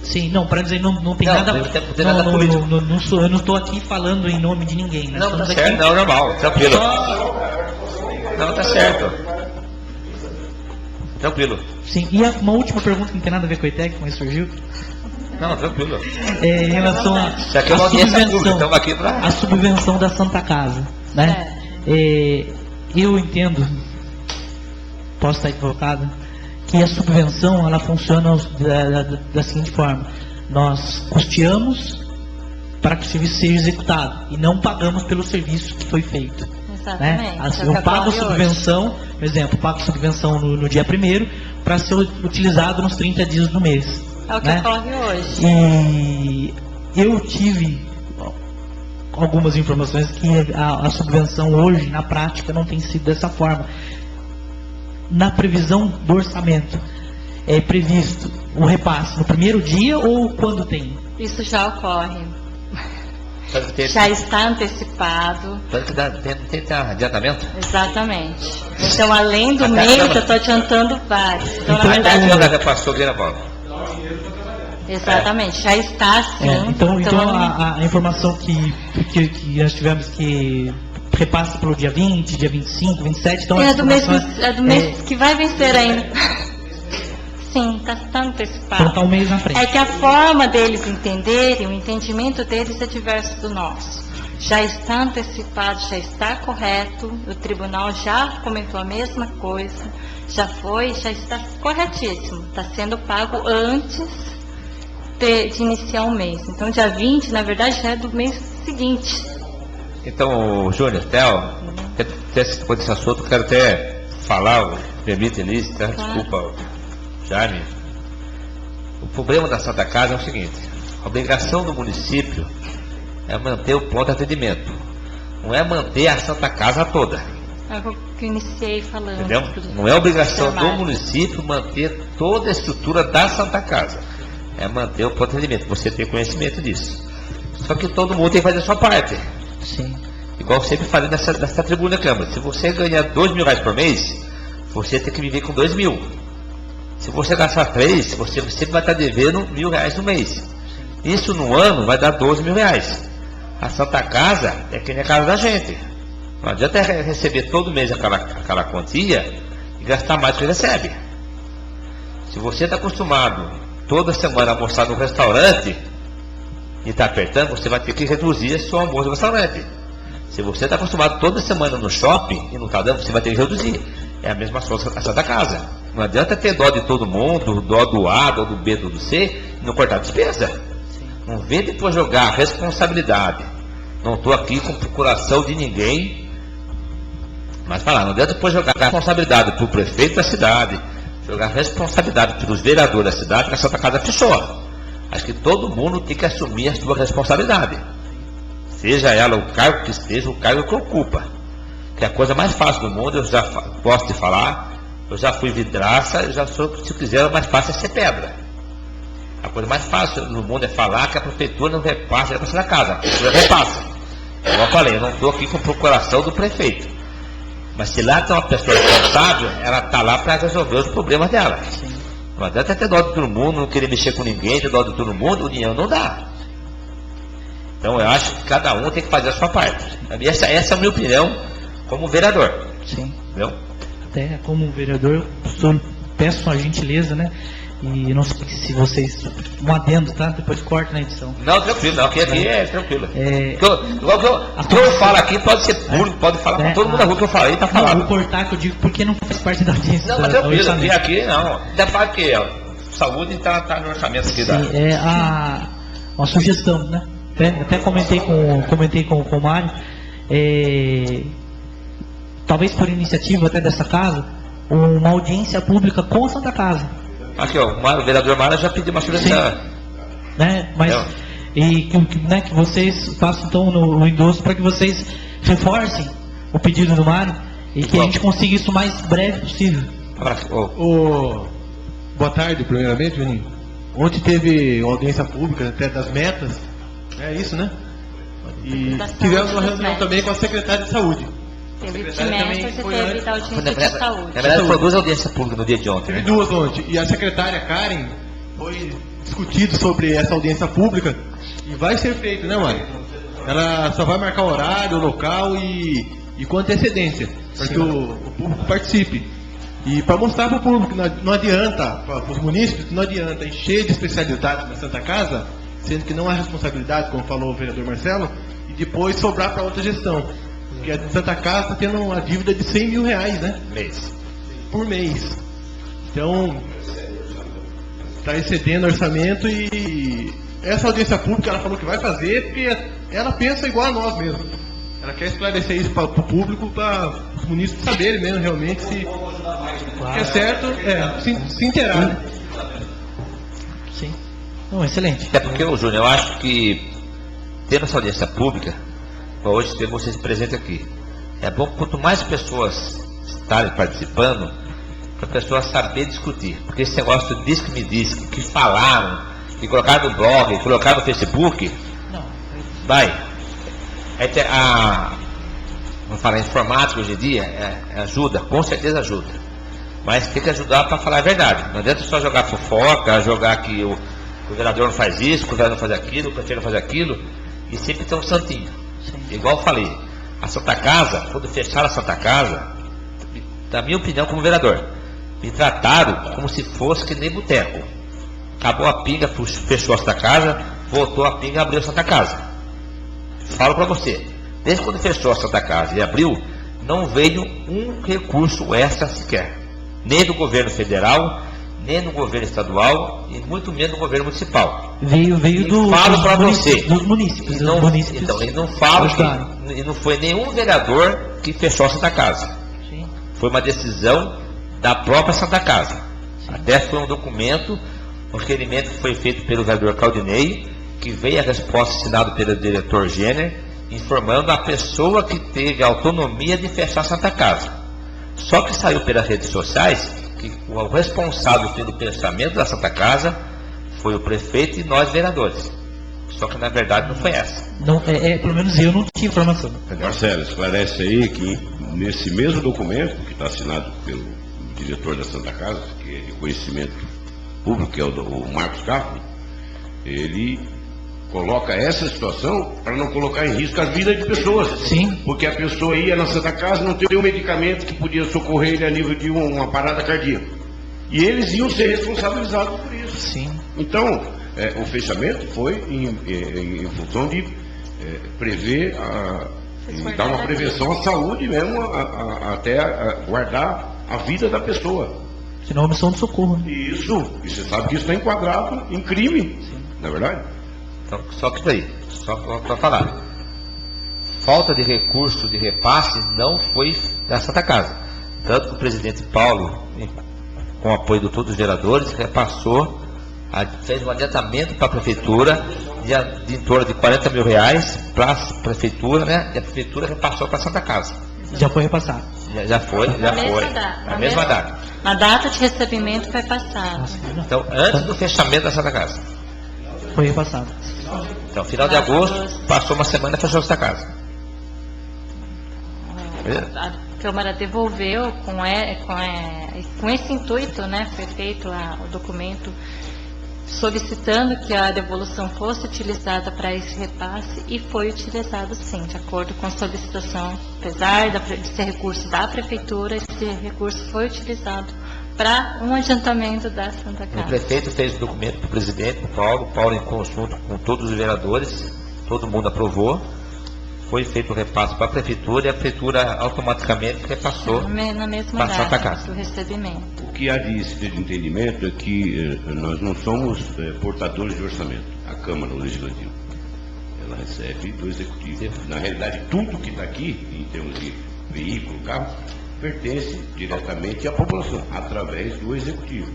Sim, não, para dizer, não tem nada. Eu não estou aqui falando em nome de ninguém. Não, tá certo, não, normal, tranquilo. Não, tá certo. Tranquilo. Sim, e uma última pergunta que não tem nada a ver com a ETEC, mas surgiu. Não, tranquilo. Em relação à subvenção da Santa Casa, né? Eu entendo, posso estar equivocado, que a subvenção ela funciona da seguinte forma: nós custeamos para que o serviço seja executado e não pagamos pelo serviço que foi feito. Né? Eu pago subvenção, por exemplo, pago subvenção no dia 1º para ser utilizado nos 30 dias do mês. É o que ocorre hoje. E eu tive algumas informações que a subvenção hoje, na prática, não tem sido dessa forma. Na previsão do orçamento, é previsto o repasse no primeiro dia ou quando tem? Isso já ocorre. Já está antecipado. Tem adiantamento? Exatamente. Então, além do mês, eu estou adiantando vários. Então, na verdade, já passou, exatamente, já está assim. Então a informação que nós tivemos que repassa pelo dia 20, dia 25, 27, então é do mês que vai vencer ainda. Sim, está antecipado. Então está um mês na frente. É que a forma deles entenderem, o entendimento deles é diverso do nosso. Já está antecipado, já está correto, o tribunal já comentou a mesma coisa, já está corretíssimo, está sendo pago antes de iniciar o mês. Então, dia 20, na verdade, já é do mês seguinte. Então, Júnior, Theo, depois desse assunto, eu quero até falar, permite, Elise, tá? Claro. Desculpa, Jaime. O problema da Santa Casa é o seguinte: a obrigação do município é manter o pronto atendimento, não é manter a Santa Casa toda. É o que eu iniciei falando. Entendeu? Não é obrigação do município manter toda a estrutura da Santa Casa, é manter o pronto atendimento. Você tem conhecimento disso. Só que todo mundo tem que fazer a sua parte. Sim. Igual eu sempre falei nessa tribuna da Câmara: se você ganhar R$2.000 por mês, você tem que viver com 2.000. Se você gastar 3, você sempre vai estar devendo R$1.000 no mês. Isso no ano vai dar R$12.000. A Santa Casa é que nem a casa da gente. Não adianta receber todo mês aquela quantia e gastar mais do que recebe. Se você está acostumado toda semana a almoçar no restaurante e está apertando, você vai ter que reduzir seu almoço no restaurante. Se você está acostumado toda semana no shopping e não está dando, você vai ter que reduzir. É a mesma coisa a Santa Casa. Não adianta ter dó de todo mundo, dó do A, dó do B, dó do C, e não cortar despesa. Não vem depois jogar responsabilidade. Não estou aqui com procuração de ninguém, mas falar, não adianta depois jogar responsabilidade para o prefeito da cidade, jogar responsabilidade para os vereadores da cidade, que a Santa Casa fechou. Acho que todo mundo tem que assumir a sua responsabilidade. Seja ela o cargo que esteja, o cargo que ocupa. Que é a coisa mais fácil do mundo, eu já posso te falar, eu já fui vidraça, eu já sou, se quiser, o mais fácil é ser pedra. A coisa mais fácil no mundo é falar que a prefeitura não repassa a Santa Casa, a prefeitura repassa. Como eu falei, eu não estou aqui com procuração do prefeito. Mas se lá tem uma pessoa responsável, ela está lá para resolver os problemas dela. Não adianta ter dó de todo mundo, não querer mexer com ninguém, ter dó de todo mundo, o dinheiro não dá. Então eu acho que cada um tem que fazer a sua parte. Essa é a minha opinião como vereador. Sim. Entendeu? Até como vereador, peço a gentileza, né? E não sei se vocês... Um adendo, tá? Depois corta na edição. Não, tranquilo, não, aqui é tranquilo. É, O que eu falo aqui pode ser público, pode falar com todo mundo na rua que eu falei, tá Não, falado. vou cortar que eu digo porque não faz parte da audiência. Não, mas da tranquilo, orçamento. aqui não. Ainda fala que saúde está no orçamento aqui da. Sim, uma sugestão, né? Até comentei com o Mário. Talvez por iniciativa até dessa casa, uma audiência pública com a Santa Casa. Aqui, ó, o vereador Mário já pediu uma sugestão. Né? Mas, que vocês façam então no endosso para que vocês reforcem o pedido do Mário e que a gente consiga isso o mais breve possível. Boa tarde, primeiramente, Juninho. Ontem teve uma audiência pública até das metas, é isso, né? E Da saúde, tivemos uma das reunião metas. também com a secretária de saúde. Teve de secretária também metas e foi teve antes. da audiência Na de saúde. verdade, foi 2 audiências públicas no dia de ontem, Teve né? 2 ontem. E a secretária Karen foi discutido sobre essa audiência pública e vai ser feito, né, Mário? Ela só vai marcar o horário, o local e com antecedência, para que o público participe. E para mostrar para o público que não adianta, para os munícipes, não adianta encher de especialidades na Santa Casa, sendo que não há responsabilidade, como falou o vereador Marcelo, e depois sobrar para outra gestão. Porque a Santa Casa está tendo uma dívida de R$100 mil, né? Por mês. Então, está excedendo o orçamento e essa audiência pública ela falou que vai fazer porque ela pensa igual a nós mesmo. Ela quer esclarecer isso para o público, para os munícipes saberem mesmo realmente se é certo, se inteirar. Né? Sim. Não, excelente. Até porque, Júnior, eu acho que tendo essa audiência pública, hoje ter vocês presentes aqui, é bom que quanto mais pessoas estarem participando, para a pessoa saber discutir. Porque esse negócio do diz que me diz, que falaram, que colocaram no blog, colocaram no Facebook, vai. Vamos falar informática hoje em dia, ajuda, com certeza ajuda. Mas tem que ajudar para falar a verdade. Não adianta só jogar fofoca, jogar que o vereador não faz isso, o vereador não faz aquilo, o prefeito não faz aquilo, e sempre tem um santinho. Igual eu falei, a Santa Casa, quando fecharam a Santa Casa, na minha opinião como vereador, me trataram como se fosse que nem boteco. Acabou a pinga, fechou a Santa Casa, voltou a pinga e abriu a Santa Casa. Falo para você, desde quando fechou a Santa Casa e abriu, não veio um recurso extra sequer, nem do governo federal, nem do governo estadual e muito menos do governo municipal. Veio falo para você, dos munícipes. Então, ele não fala que não foi nenhum vereador que fechou a Santa Casa. Sim. Foi uma decisão da própria Santa Casa. Até foi um documento, um requerimento que foi feito pelo vereador Claudinei, que veio a resposta assinada pelo diretor Jenner, informando a pessoa que teve a autonomia de fechar a Santa Casa. Só que saiu pelas redes sociais que o responsável pelo pensamento da Santa Casa foi o prefeito e nós vereadores. Só que na verdade não foi essa. Não, pelo menos eu não tinha informação. Marcelo, esclarece aí que nesse mesmo documento que está assinado pelo diretor da Santa Casa, que é de conhecimento público, que é o Marcos Carpo, ele coloca essa situação para não colocar em risco a vida de pessoas. Sim. Porque a pessoa ia na Santa Casa, não tem um medicamento que podia socorrer ele a nível de uma parada cardíaca. E eles iam ser responsabilizados por isso. Sim. Então, o fechamento foi em função de prever e dar uma prevenção à saúde mesmo, até guardar a vida da pessoa. Senão é uma missão de socorro. Né? Isso. E você sabe que isso está enquadrado em crime. Sim. Não é verdade? Então, só que daí, só para falar, falta de recurso de repasse não foi da Santa Casa. Tanto que o presidente Paulo, com o apoio de todos os vereadores, repassou, fez um adiantamento para a prefeitura de em torno de R$40 mil para a prefeitura, né? E a prefeitura repassou para a Santa Casa. Já foi repassado. Já foi. Na mesma data. A data de recebimento foi passada. Então, antes do fechamento da Santa Casa. Foi repassado. Então, final de agosto, passou uma semana e fechou esta casa. A Câmara devolveu com esse intuito, né? Foi feito o documento solicitando que a devolução fosse utilizada para esse repasse e foi utilizado sim, de acordo com a solicitação. Apesar de ser recurso da Prefeitura, esse recurso foi utilizado para um adiantamento da Santa O Casa. prefeito fez o documento para o presidente, para o Paulo em conjunto com todos os vereadores, todo mundo aprovou, foi feito o repasse para a Prefeitura e a Prefeitura automaticamente repassou Na mesma para a Santa data Casa. do recebimento. O que há de entendimento é que nós não somos portadores de orçamento. A Câmara, o Legislativo, ela recebe do Executivo. Na realidade, tudo que está aqui, em termos de veículo, carro, pertence diretamente à população, através do Executivo.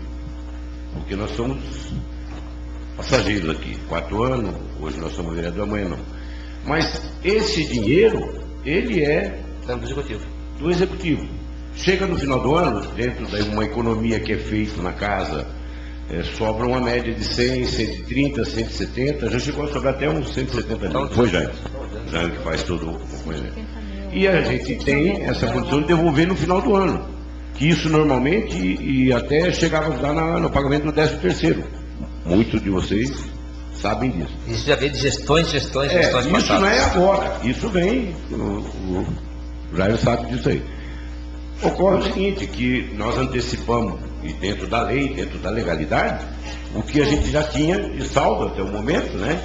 Porque nós somos passageiros aqui. 4 anos, hoje nós somos vereador, amanhã não. Mas esse dinheiro, ele é Do Executivo. do Executivo. Chega no final do ano, dentro de uma economia que é feita na casa, sobra uma média de 100, 130, 170, já chegou a sobrar até uns 170 mil. Foi Jair que faz todo o acompanhamento. E a gente tem essa condição de devolver no final do ano, que isso normalmente, e até chegava a ajudar no pagamento do 13º. Muitos de vocês sabem disso. Isso já vem de gestões Isso passadas. não é agora, isso vem, o Jair sabe disso aí. Ocorre o seguinte, que nós antecipamos, e dentro da lei, dentro da legalidade, o que a gente já tinha de saldo até o momento, né,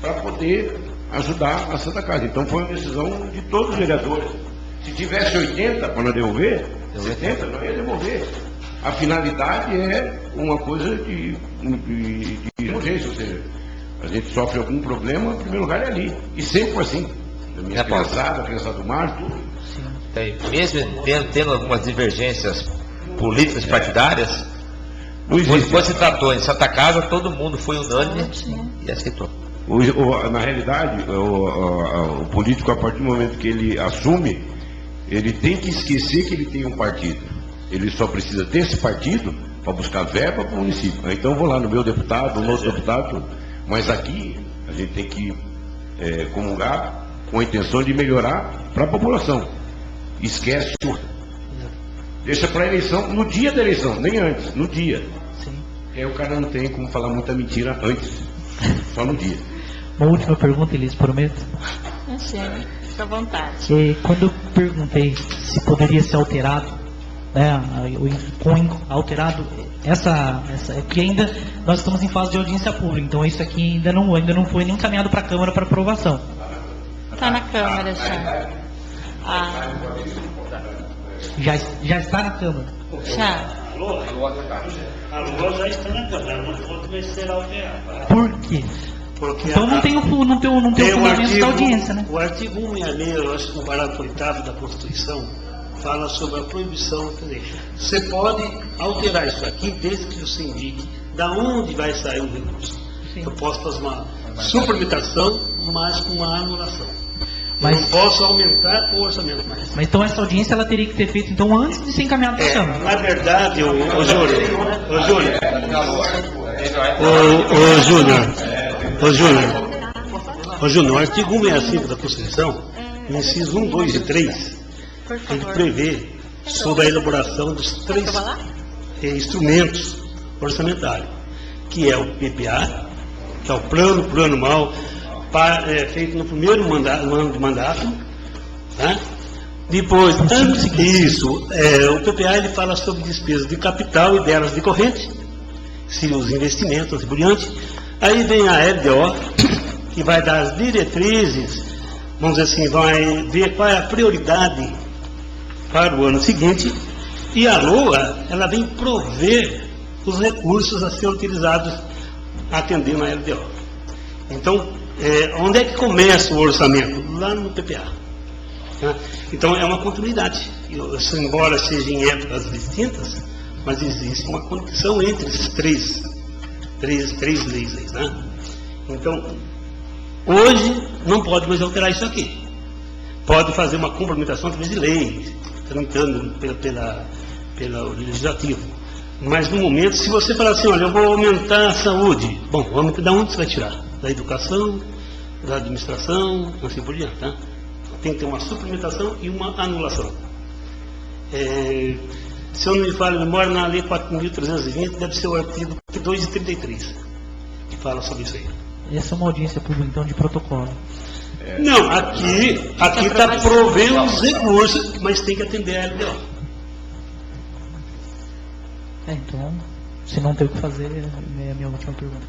para poder ajudar a Santa Casa. Então foi uma decisão de todos os vereadores. Se tivesse 80 para não devolver, 70 não ia devolver. A finalidade é uma coisa de urgência, ou seja, a gente sofre algum problema, em primeiro lugar é ali. E sempre foi assim. A minha criançada, a criançada do mar, tudo. Mesmo tendo algumas divergências políticas partidárias, Não existe. quando se tratou em Santa Casa, todo mundo foi unânime e aceitou. Na realidade, o político, a partir do momento que ele assume, ele tem que esquecer que ele tem um partido. Ele só precisa desse partido para buscar verba para o município. Então eu vou lá no meu deputado, no outro deputado, mas aqui a gente tem que comungar com a intenção de melhorar para a população. Esquece tudo. Deixa para a eleição, no dia da eleição, nem antes, no dia. Sim. E aí o cara não tem como falar muita mentira antes, só no dia. Uma última pergunta, Elis, prometo. Imagina, fica à vontade. Quando eu perguntei se poderia ser alterado, né, alterado, que ainda nós estamos em fase de audiência pública, então isso aqui ainda não foi nem encaminhado para a Câmara para aprovação. Está na Câmara já. Já está na Câmara. Já. A lua já está na Câmara, não pode ser alterada. Por quê? Porque Então não tem o fundamento da audiência, né? O artigo 166, eu acho que no parágrafo 8º da Constituição, fala sobre a proibição. Quer dizer, você pode alterar isso aqui desde que você indique da onde vai sair o recurso. Sim. Eu posso fazer uma suplementação, mas com uma anulação. Mas- Eu não posso aumentar o orçamento mais. Mas então essa audiência ela teria que ter feito então antes de ser encaminhada para a Câmara. Na verdade, ô Júnior, o artigo 165 da Constituição, inciso 1, 2 e 3, Por ele favor. prevê sobre a elaboração dos 3 instrumentos orçamentários, que é o PPA, que é o plano plurianual feito no primeiro ano de mandato, tá? Depois, antes disso, o PPA ele fala sobre despesas de capital e delas decorrentes, se os investimentos, assim por diante. Aí vem a LDO, que vai dar as diretrizes, vamos dizer assim, vai ver qual é a prioridade para o ano seguinte, e a LOA, ela vem prover os recursos a ser utilizados atendendo a LDO. Então, onde é que começa o orçamento? Lá no PPA. Tá? Então, é uma continuidade. Embora seja em épocas distintas, mas existe uma conexão entre esses três leis aí, né? Então, hoje não pode mais alterar isso aqui. Pode fazer uma complementação através de lei, tramitando pelo legislativo. Mas no momento, se você falar assim, olha, eu vou aumentar a saúde, bom, da onde você vai tirar? Da educação, da administração, assim por diante, tá? Tem que ter uma suplementação e uma anulação. Se eu não me falho a memória, na lei 4.320 deve ser o artigo 2 e 33. fala sobre isso aí. Essa é uma audiência pública, então, de protocolo. Não, aqui está provendo os recursos, mas tem que atender a LDO. Então, se não tem o que fazer, é a minha última pergunta.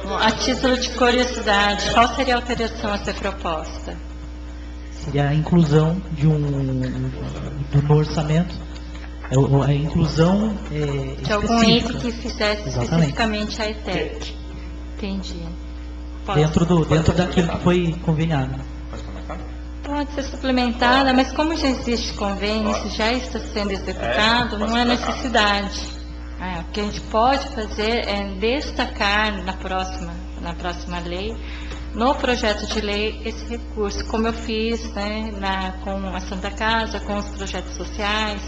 Bom, a título de curiosidade, qual seria a alteração a ser proposta? Seria a inclusão no orçamento, a inclusão De algum específica. item que fizesse Exatamente. especificamente a ETEC. Entendi. Posso- Dentro daquilo que foi conveniado. Pode ser suplementada, mas como já existe convênio, isso já está sendo executado, não é necessidade. O que a gente pode fazer é destacar na próxima lei, no projeto de lei, esse recurso, como eu fiz, né, com a Santa Casa, com os projetos sociais.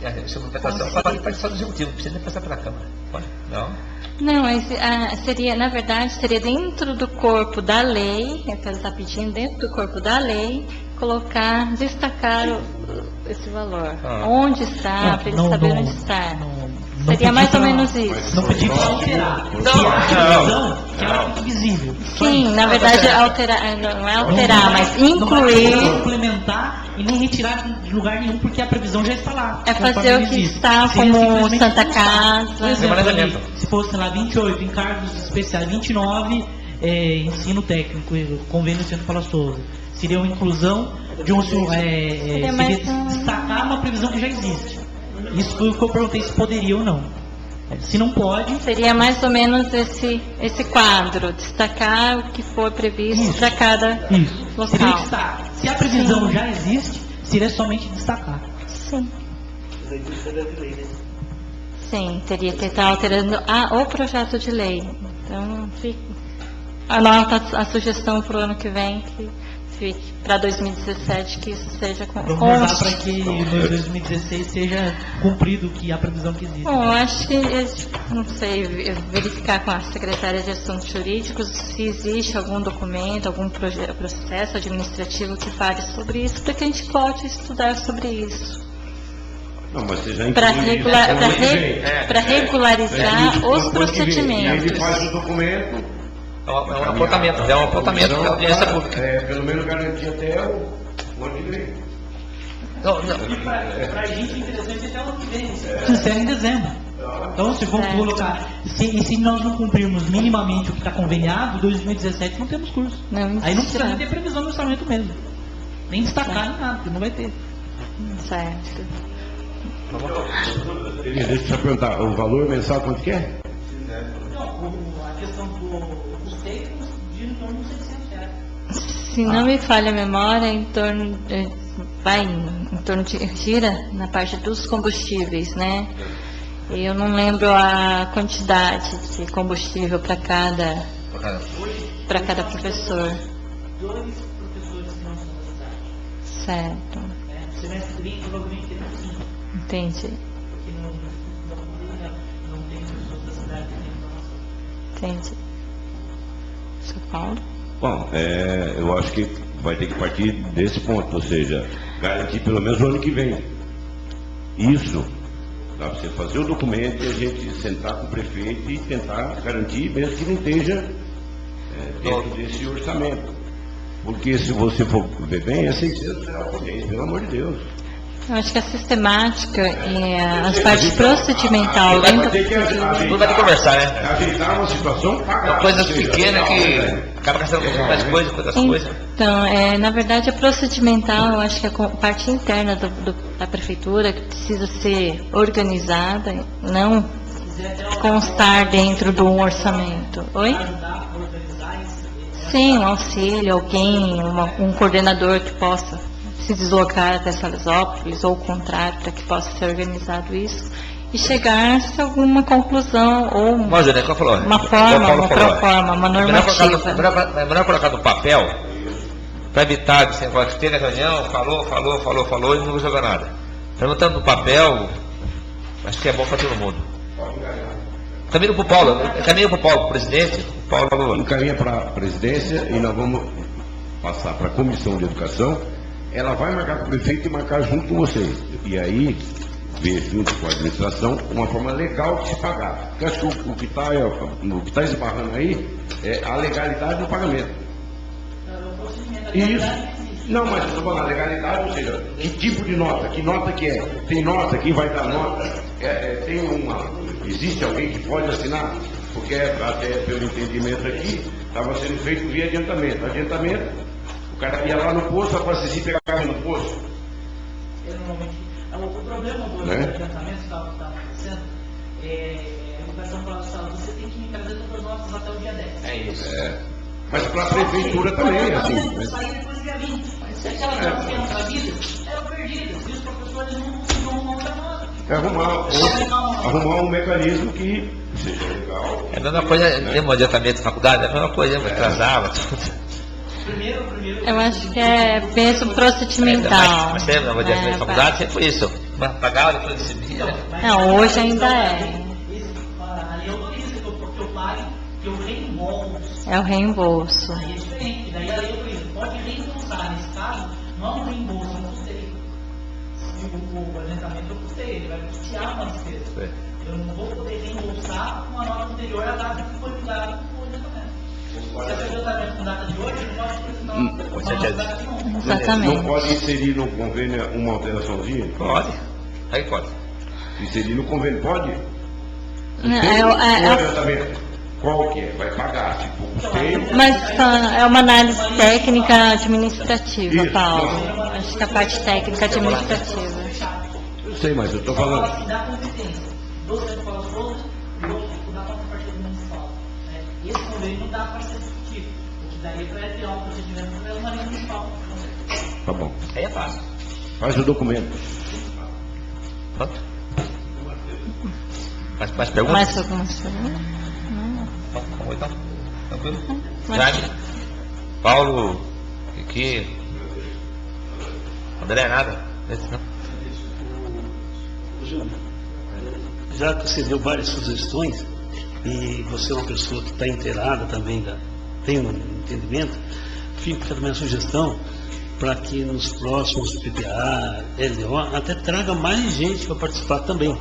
Essa implementação pode ser do Executivo, não precisa nem passar pela Câmara. Pode? Não? Não, seria, na verdade, seria dentro do corpo da lei, é que ela está pedindo, dentro do corpo da lei, destacar esse valor. Onde está, para eles saberem onde está. Seria mais ou menos isso. Não pedi para alterar. Se a previsão, que ela fique visível. Sim, na verdade, não é alterar, mas incluir. Não suplementar e nem retirar de lugar nenhum, porque a previsão já está lá. É fazer conforme o que existe. está Seria como simplesmente Santa constar. Por Casa. exemplo, ali, se fosse lá 28 encargos especiais, 29 ensino técnico, convênio Centro Paula Souza. Seria uma inclusão de seria destacar uma previsão que já existe. Isso foi o que eu perguntei se poderia ou não. Se não pode... Seria mais ou menos esse quadro, destacar o que foi previsto para cada Isso. Seria local. destaque. Se a previsão já existe, seria somente destacar. Sim. Sim, teria que estar alterando o projeto de lei. Então, anota a sugestão para o ano que vem, que fique para 2017, que isso seja Vamos usar para que em 2016 seja cumprido a previsão que existe. Bom, eu acho que, não sei, verificar com a secretária de Assuntos Jurídicos se existe algum documento, algum processo administrativo que fale sobre isso, para que a gente pode estudar sobre isso. Não, mas você já Para Isso, regularizar os pro ano que vem. E procedimentos. ele faz o documento. É um apontamento, de audiência pública. Pelo menos garantir até o ano que vem. Para a gente é interessante até o ano que vem. Sincero em dezembro. Então, se for colocar, se nós não cumprirmos minimamente o que está conveniado, 2017 não temos curso. Aí não precisa nem ter previsão no orçamento mesmo. Nem destacar nem nada, porque não vai ter. Certo. Deixa eu te perguntar, o valor mensal quanto que é? Não, a questão dos técnicos gira em torno de R$600. Se não me falha a memória, gira na parte dos combustíveis, né? Eu não lembro a quantidade de combustível para cada professor. 2 professores que não são necessários. Certo. No semestre que vem, provavelmente teremos 5. Entendi. Porque não tem pessoas da cidade que têm informação. Entendi. São Paulo? Bom, eu acho que vai ter que partir desse ponto, ou seja, garantir pelo menos o ano que vem. Isso, dá para você fazer o documento e a gente sentar com o prefeito e tentar garantir, mesmo que não esteja dentro desse orçamento. Porque se você for ver bem, é 600 reais por mês, pelo amor de Deus. Eu acho que a sistemática e as partes procedimental Vai dentro ter que Tudo vai ter que conversar, né? ajeitar uma situação, pagar. Coisas pequenas que acaba gastando um pouco mais coisa, outras coisas. Então, na verdade, a procedimental, eu acho que a parte interna da prefeitura que precisa ser organizada, não constar dentro de um orçamento. Oi? Sim, um auxílio, alguém, um coordenador que possa se deslocar até Salesópolis, ou o contrário, para que possa ser organizado isso, e chegar-se a alguma conclusão, ou uma forma, uma proforma, uma normativa. Melhor colocar no papel, para evitar esse negócio de ter na reunião, falou e não jogou nada. Perguntando no papel, acho que é bom para todo mundo. Caminho para o Paulo, presidente. Paulo encaminha para a presidência e nós vamos passar para a comissão de educação. Ela vai marcar com o prefeito e marcar junto com vocês. E aí, ver junto com a administração uma forma legal de se pagar. Porque acho que o que está esbarrando aí é a legalidade do pagamento. Isso. Não, mas eu estou falando a legalidade, ou seja, que tipo de nota? Que nota que é? Tem nota, quem vai dar nota? Existe alguém que pode assinar? Porque até pelo entendimento aqui, estava sendo feito via adiantamento. Adiantamento, o cara ia lá no posto, abastecia e pegava no posto. O problema do adiantamento que estava acontecendo a educação para a saúde, você tem que me trazer todas as notas até o dia 10. É isso. Mas para a prefeitura também, assim. Sair depois do dia 20. Se aquelas notas que eram trazidas, eram perdidas. E os professores não montam nada. Arrumar um mecanismo que seja legal. É a mesma coisa, tem um adiantamento de faculdade, é a mesma coisa, atrasava. Primeiro. Eu acho que é bem procedimental. Mas sempre no adiantamento de faculdade, sempre foi isso. Pagava, depois recebia, né? Não, hoje ainda é. A lei autoriza que eu pague, que eu reembolso. É o reembolso. Aí é diferente. Daí a lei autoriza. Pode reembolsar. Nesse caso, não é um reembolso, eu custei. Se o adiantamento eu custei, ele vai custear uma despesa. Eu não vou poder reembolsar uma nota anterior à data que foi ligada com o adiantamento. Se a pessoa está com data de hoje, não pode precisar uma data de ontem. Exatamente. Não pode inserir no convênio uma alteraçãozinha? Pode. Aí pode. Inserir no convênio, pode? Qual que é? Vai pagar, tipo, custeio. Mas é uma análise técnica administrativa, Isso, Paulo. não. Acho que a parte técnica administrativa. Eu sei, mas eu estou falando. Se dá competência do centro para os outros e o outro dá para o partido municipal. Esse convênio não dá para ser discutido. O que daria para ter um procedimento para uma lei municipal. Tá bom. Aí é fácil. Faz o documento. Pronto. Mais perguntas? Mais algumas perguntas? Vamos então. Tranquilo? Jaime? Paulo? Kiki? André, nada? Não? Júnior, já que você deu várias sugestões e você é uma pessoa que está inteirada também, tem um entendimento, fica também a sugestão para que nos próximos PPA, LDO, até traga mais gente para participar também.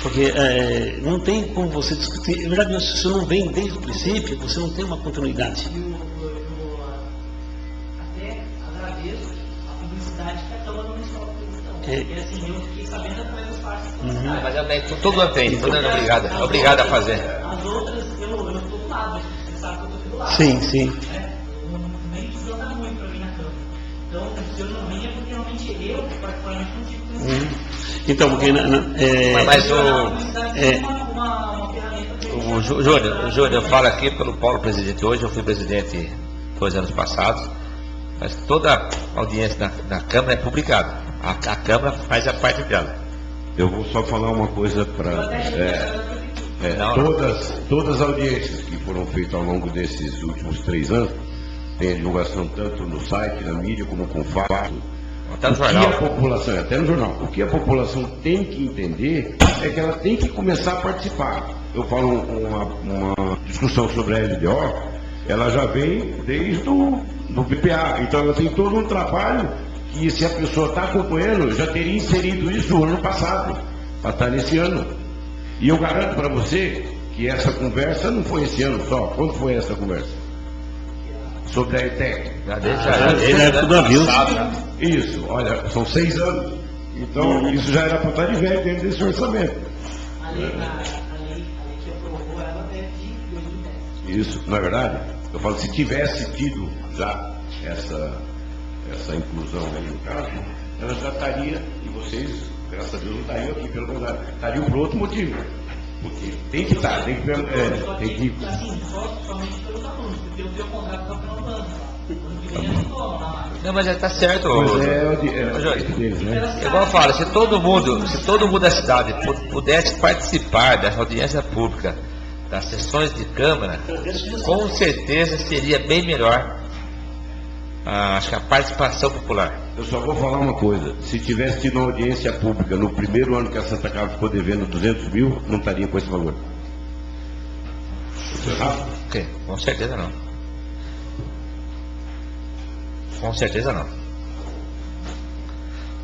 Porque não tem como você discutir. Na verdade, se você não vem desde o princípio, você não tem uma continuidade. Até agradeço a publicidade que a Câmara Municipal fez. Porque assim, eu fiquei sabendo através das partes publicitárias. Mas eu tenho, todo mundo tem, todo mundo é obrigado a fazer. As outras, eu estou do lado, você sabe que eu estou do lado. Sim, sim. Nem desanda muito para mim na Câmara. Então, se eu não venho, é porque realmente eu, particularmente, não tive conhecimento. Então, porque Mas o Júnior fala aqui pelo Paulo presidente hoje, eu fui presidente 2 anos passados, mas toda a audiência na Câmara é publicada. A Câmara faz a parte dela. Eu vou só falar uma coisa para todas as audiências que foram feitas ao longo desses últimos 3 anos, tem a divulgação tanto no site, na mídia, como com fato. Até no jornal. Até no jornal. O que a população tem que entender é que ela tem que começar a participar. Eu falo uma discussão sobre a LDO, ela já vem desde do PPA. Então ela tem todo um trabalho que, se a pessoa está acompanhando, já teria inserido isso no ano passado, para estar nesse ano. E eu garanto para você que essa conversa não foi esse ano só. Quando foi essa conversa? Sobre a ETEC. Desde a época do aviso. Isso, olha, são 6 anos. Então, isso já era para estar de velho dentro desse orçamento. A lei que aprovou, ela deve de 2010. Isso, não é verdade? Eu falo, se tivesse tido já essa inclusão aí no caso, ela já estaria, e vocês, graças a Deus, não estariam aqui, pelo contrário, estariam por outro motivo. Porque tem que estar, tem que. Assim, somente pelos alunos, porque eu tenho contrato com a final do ano. Ano que vem eu não estou lá. Não, mas já está certo. Mas é o direito deles, né? Igual eu falo, se todo mundo da cidade pudesse participar dessa audiência pública, das sessões de Câmara, com certeza seria bem melhor acho que a participação popular. Eu só vou falar uma coisa, se tivesse tido uma audiência pública no primeiro ano que a Santa Casa ficou devendo 200 mil, não estaria com esse valor. Ok, com certeza não. Com certeza não.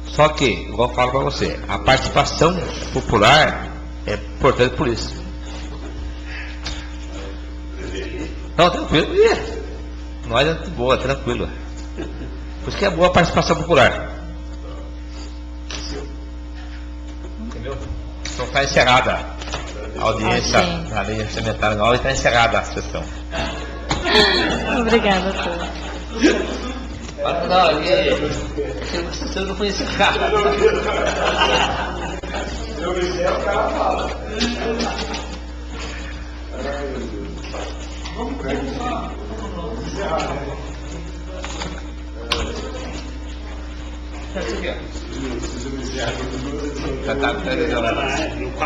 Só que, igual eu falo para você, a participação popular é importante por isso. Não, tranquilo. Nós é de boa, tranquilo. Por isso que é boa a participação popular. Entendeu? Então está encerrada a audiência na lei orçamentária anual e está encerrada a sessão. Obrigada a todos. Não, a sessão não foi encerrada. Tá